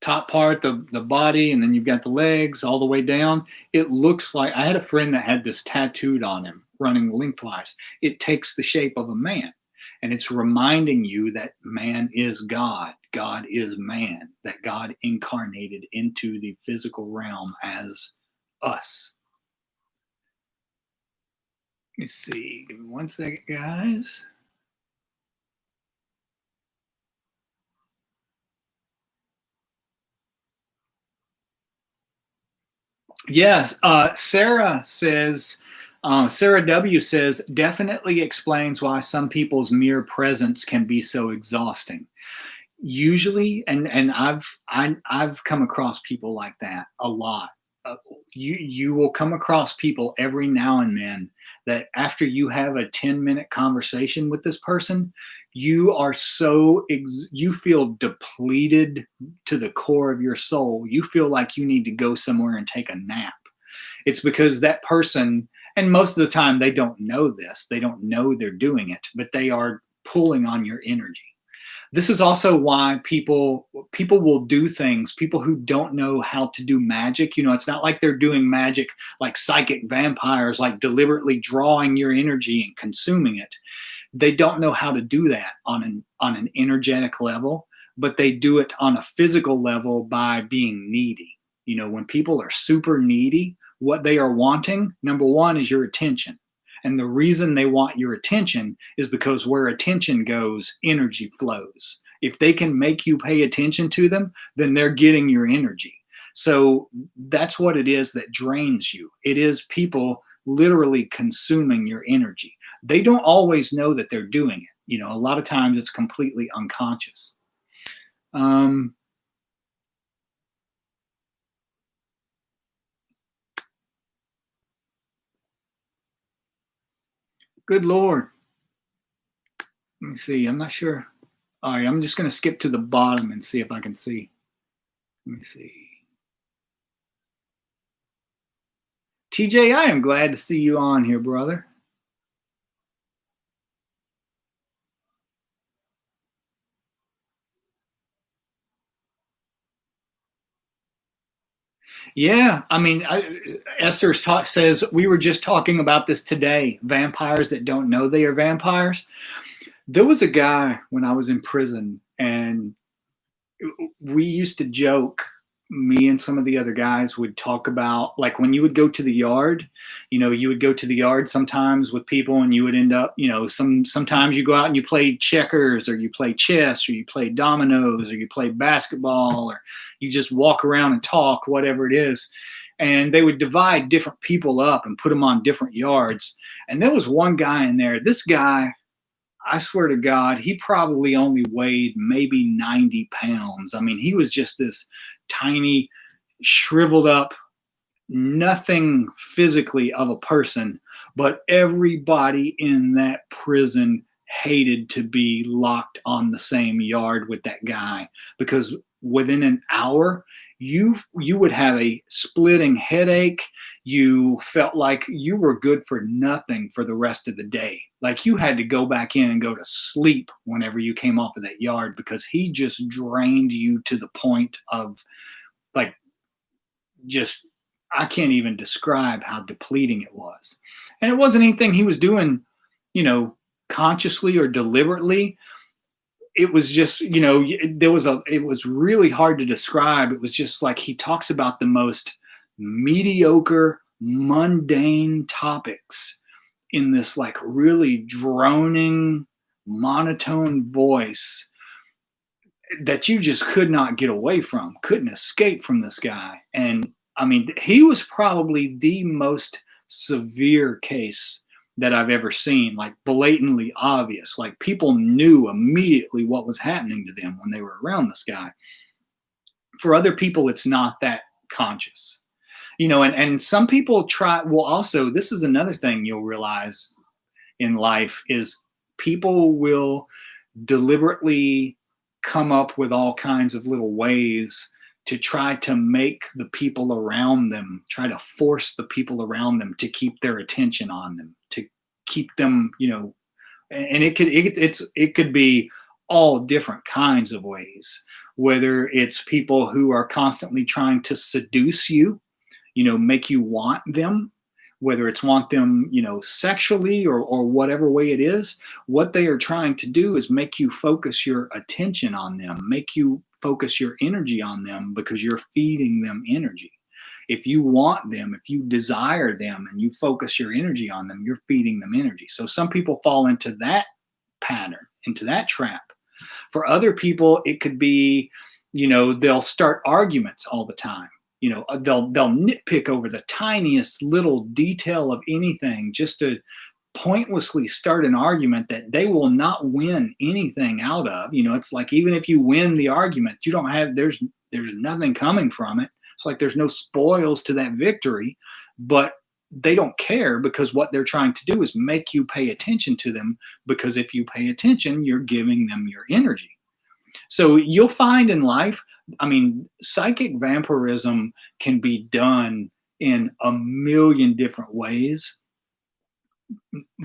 top part, the body, and then you've got the legs all the way down. It looks like, I had a friend that had this tattooed on him running lengthwise. It takes the shape of a man, and it's reminding you that man is God, God is man, that God incarnated into the physical realm as us. Let me see, give me 1 second, guys. Yes, Sarah W says, definitely explains why some people's mere presence can be so exhausting. Usually, and I've come across people like that a lot. You will come across people every now and then that after you have a 10-minute conversation with this person, you are you feel depleted to the core of your soul. You feel like you need to go somewhere and take a nap. It's because that person, and most of the time they don't know this, they don't know they're doing it, but they are pulling on your energy. This is also why people will do things, people who don't know how to do magic. It's not like they're doing magic like psychic vampires, like deliberately drawing your energy and consuming it. They don't know how to do that on an energetic level, but they do it on a physical level by being needy. When people are super needy, what they are wanting, number one, is your attention. And the reason they want your attention is because where attention goes, energy flows. If they can make you pay attention to them, then they're getting your energy. So that's what it is that drains you. It is people literally consuming your energy. They don't always know that they're doing it. A lot of times it's completely unconscious. Good Lord. Let me see. I'm not sure. All right, I'm just going to skip to the bottom and see if I can see. Let me see. TJ, I am glad to see you on here, brother. Yeah, I mean, says we were just talking about this today. Vampires that don't know they are vampires. There was a guy when I was in prison, and we used to joke. Me and some of the other guys would talk about, like, when you would go to the yard, you would go to the yard sometimes with people, and you would end up, sometimes you go out and you play checkers, or you play chess, or you play dominoes, or you play basketball, or you just walk around and talk, whatever it is. And they would divide different people up and put them on different yards. And there was one guy in there. This guy, I swear to God, he probably only weighed maybe 90 pounds. I mean, he was just this tiny, shriveled up, nothing physically of a person, but everybody in that prison hated to be locked on the same yard with that guy, because within an hour you would have a splitting headache. You felt like you were good for nothing for the rest of the day, like you had to go back in and go to sleep whenever you came off of that yard, because he just drained you to the point of, like, just, I can't even describe how depleting it was. And it wasn't anything he was doing, consciously or deliberately. It was just, it was really hard to describe. It was just like he talks about the most mediocre, mundane topics in this, like, really droning, monotone voice that you just could not get away from, couldn't escape from this guy. And I mean, he was probably the most severe case that I've ever seen, like blatantly obvious. Like, people knew immediately what was happening to them when they were around this guy. For other people, it's not that conscious. And some people try, well, also, this is another thing you'll realize in life is people will deliberately come up with all kinds of little ways to try to make the people around them, try to force the people around them to keep their attention on them, to keep them, and it could be all different kinds of ways, whether it's people who are constantly trying to seduce you, make you want them, whether it's want them, sexually or whatever way it is. What they are trying to do is make you focus your attention on them, make you focus your energy on them, because you're feeding them energy. If you want them, if you desire them and you focus your energy on them, you're feeding them energy. So some people fall into that pattern, into that trap. For other people, it could be, they'll start arguments all the time. They'll nitpick over the tiniest little detail of anything, just to pointlessly start an argument that they will not win anything out of. It's like, even if you win the argument, you don't have, there's nothing coming from it. It's like there's no spoils to that victory, but they don't care, because what they're trying to do is make you pay attention to them, because if you pay attention, you're giving them your energy. So you'll find in life, I mean, psychic vampirism can be done in a million different ways,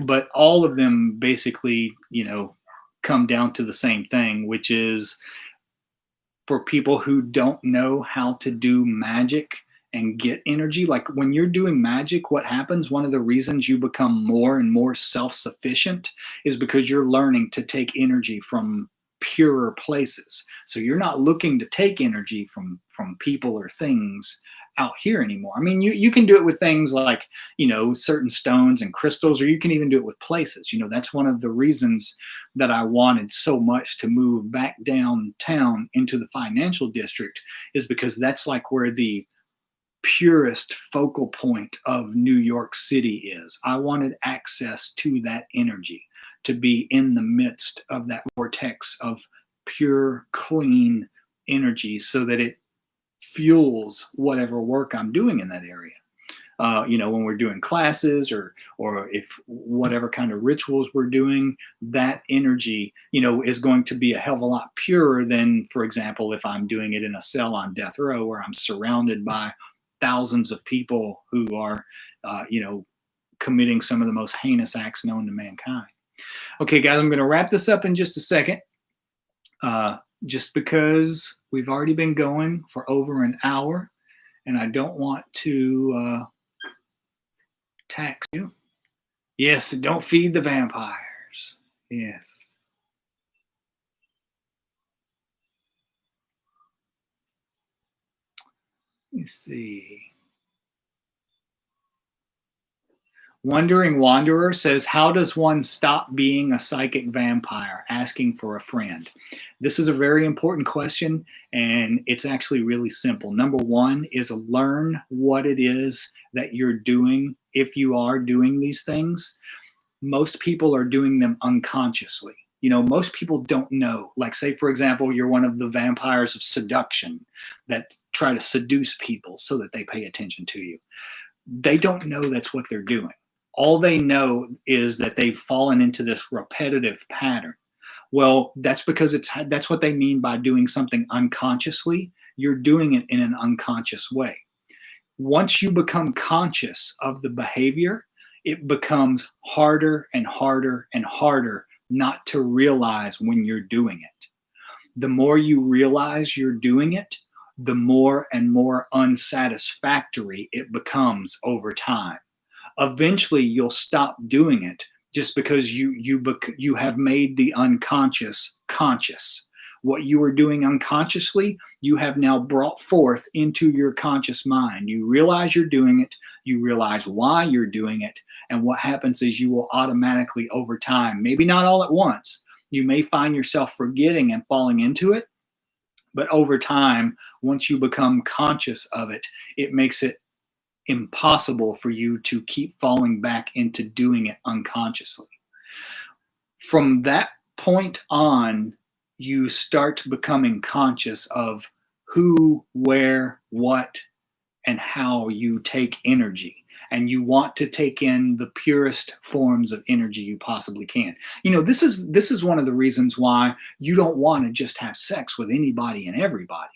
but all of them basically, come down to the same thing, which is, for people who don't know how to do magic and get energy. Like, when you're doing magic, what happens, one of the reasons you become more and more self-sufficient is because you're learning to take energy from purer places. So you're not looking to take energy from people or things out here anymore. I mean, you can do it with things like, certain stones and crystals, or you can even do it with places. That's one of the reasons that I wanted so much to move back downtown into the financial district, is because that's like where the purest focal point of New York City is. I wanted access to that energy, to be in the midst of that vortex of pure, clean energy, so that it fuels whatever work I'm doing in that area. when we're doing classes, or if whatever kind of rituals we're doing, that energy, is going to be a hell of a lot purer than, for example, if I'm doing it in a cell on death row where I'm surrounded by thousands of people who are, committing some of the most heinous acts known to mankind. Okay, guys, I'm going to wrap this up in just a second. Just because we've already been going for over an hour, and I don't want to tax you. Yes, don't feed the vampires. Yes. Let's see. Wandering Wanderer says, how does one stop being a psychic vampire? Asking for a friend. This is a very important question, and it's actually really simple. Number one is learn what it is that you're doing if you are doing these things. Most people are doing them unconsciously. Most people don't know. Like, say, for example, you're one of the vampires of seduction that try to seduce people so that they pay attention to you. They don't know that's what they're doing. All they know is that they've fallen into this repetitive pattern. Well, that's because that's what they mean by doing something unconsciously. You're doing it in an unconscious way. Once you become conscious of the behavior, it becomes harder and harder and harder not to realize when you're doing it. The more you realize you're doing it, the more and more unsatisfactory it becomes over time. Eventually, you'll stop doing it just because you have made the unconscious conscious. What you were doing unconsciously, you have now brought forth into your conscious mind. You realize you're doing it. You realize why you're doing it. And what happens is you will automatically, over time, maybe not all at once, you may find yourself forgetting and falling into it. But over time, once you become conscious of it, it makes it impossible for you to keep falling back into doing it unconsciously. From that point on, you start becoming conscious of who, where, what, and how you take energy. And you want to take in the purest forms of energy you possibly can. This is one of the reasons why you don't want to just have sex with anybody and everybody.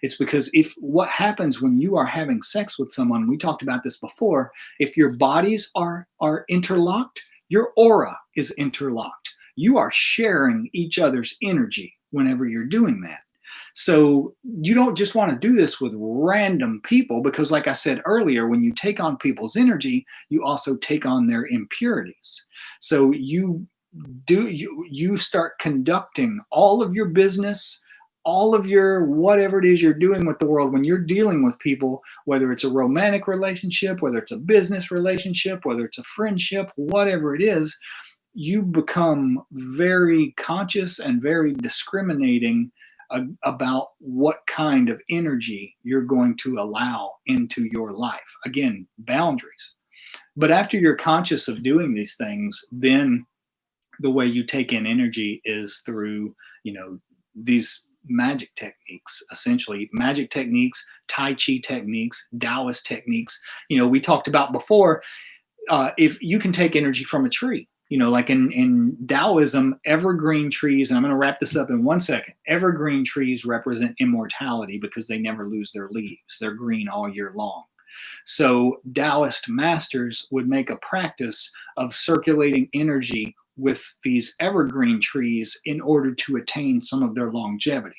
It's because what happens when you are having sex with someone, we talked about this before, if your bodies are interlocked, your aura is interlocked. You are sharing each other's energy whenever you're doing that. So you don't just want to do this with random people because, like I said earlier, when you take on people's energy, you also take on their impurities. So you start conducting all of your business, all of your whatever it is you're doing with the world when you're dealing with people, whether it's a romantic relationship, whether it's a business relationship, whether it's a friendship, whatever it is, you become very conscious and very discriminating about what kind of energy you're going to allow into your life. Again, boundaries. But after you're conscious of doing these things, then the way you take in energy is through, these magic techniques, essentially magic techniques, Tai Chi techniques, Taoist techniques. We talked about before, if you can take energy from a tree, like in Taoism, evergreen trees, and I'm going to wrap this up in 1 second. Evergreen trees represent immortality because they never lose their leaves. They're green all year long. So Taoist masters would make a practice of circulating energy with these evergreen trees in order to attain some of their longevity.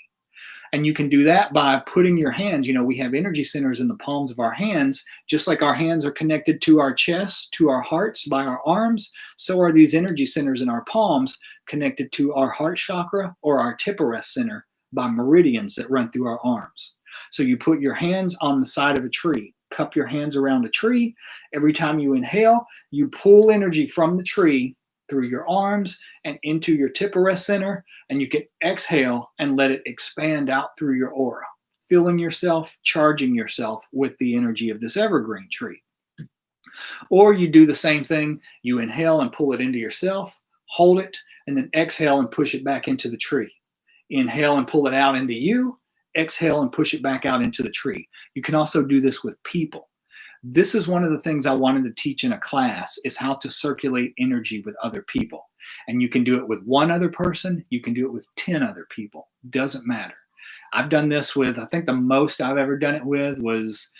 And you can do that by putting your hands, we have energy centers in the palms of our hands, just like our hands are connected to our chests, to our hearts by our arms. So are these energy centers in our palms connected to our heart chakra or our Tiphareth center by meridians that run through our arms. So you put your hands on the side of a tree, cup your hands around a tree. Every time you inhale, you pull energy from the tree through your arms and into your Tiphareth center, and you can exhale and let it expand out through your aura, filling yourself, charging yourself with the energy of this evergreen tree. Or you do the same thing, you inhale and pull it into yourself, hold it, and then exhale and push it back into the tree. Inhale and pull it out into you, exhale and push it back out into the tree. You can also do this with people. This is one of the things I wanted to teach in a class, is how to circulate energy with other people. And you can do it with one other person. You can do it with 10 other people. Doesn't matter. I've done this with, I think the most I've ever done it with was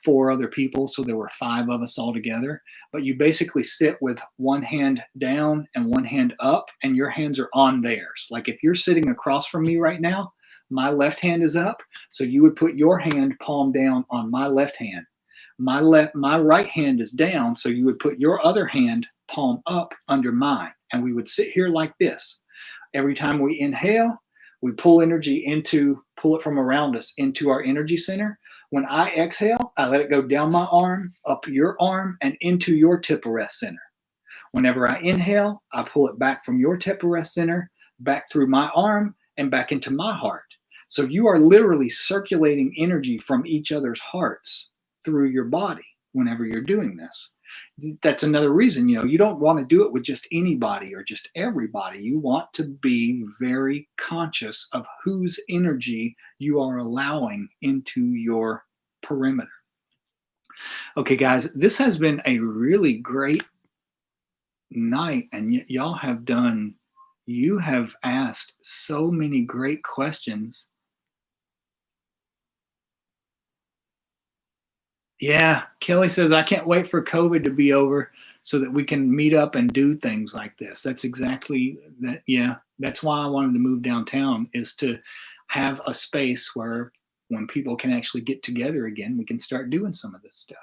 4 other people. So there were 5 of us all together. But you basically sit with one hand down and one hand up, and your hands are on theirs. Like if you're sitting across from me right now, my left hand is up. So you would put your hand palm down on my left hand. My right hand is down, so you would put your other hand palm up under mine, and we would sit here like this. Every time we inhale, we pull it from around us into our energy center. When I exhale, I let it go down my arm, up your arm, and into your tip of rest center. Whenever I inhale, I pull it back from your tip of rest center, back through my arm, and back into my heart. So you are literally circulating energy from each other's hearts through your body whenever you're doing this. That's another reason, you don't want to do it with just anybody or just everybody. You want to be very conscious of whose energy you are allowing into your perimeter. Okay, guys, this has been a really great night, and y'all you have asked so many great questions. Yeah, Kelly says, I can't wait for COVID to be over so that we can meet up and do things like this. That's exactly that. Yeah, that's why I wanted to move downtown, is to have a space where when people can actually get together again, we can start doing some of this stuff.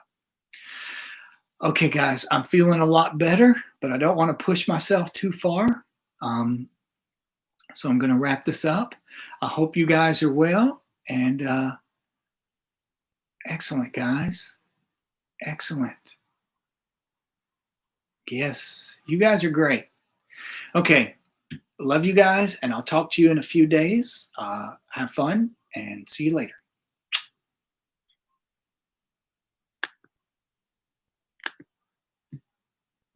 Okay, guys, I'm feeling a lot better, but I don't want to push myself too far. So I'm going to wrap this up. I hope you guys are well, and excellent, guys. Excellent. Yes, you guys are great. Okay, love you guys, and I'll talk to you in a few days. Have fun, and see you later.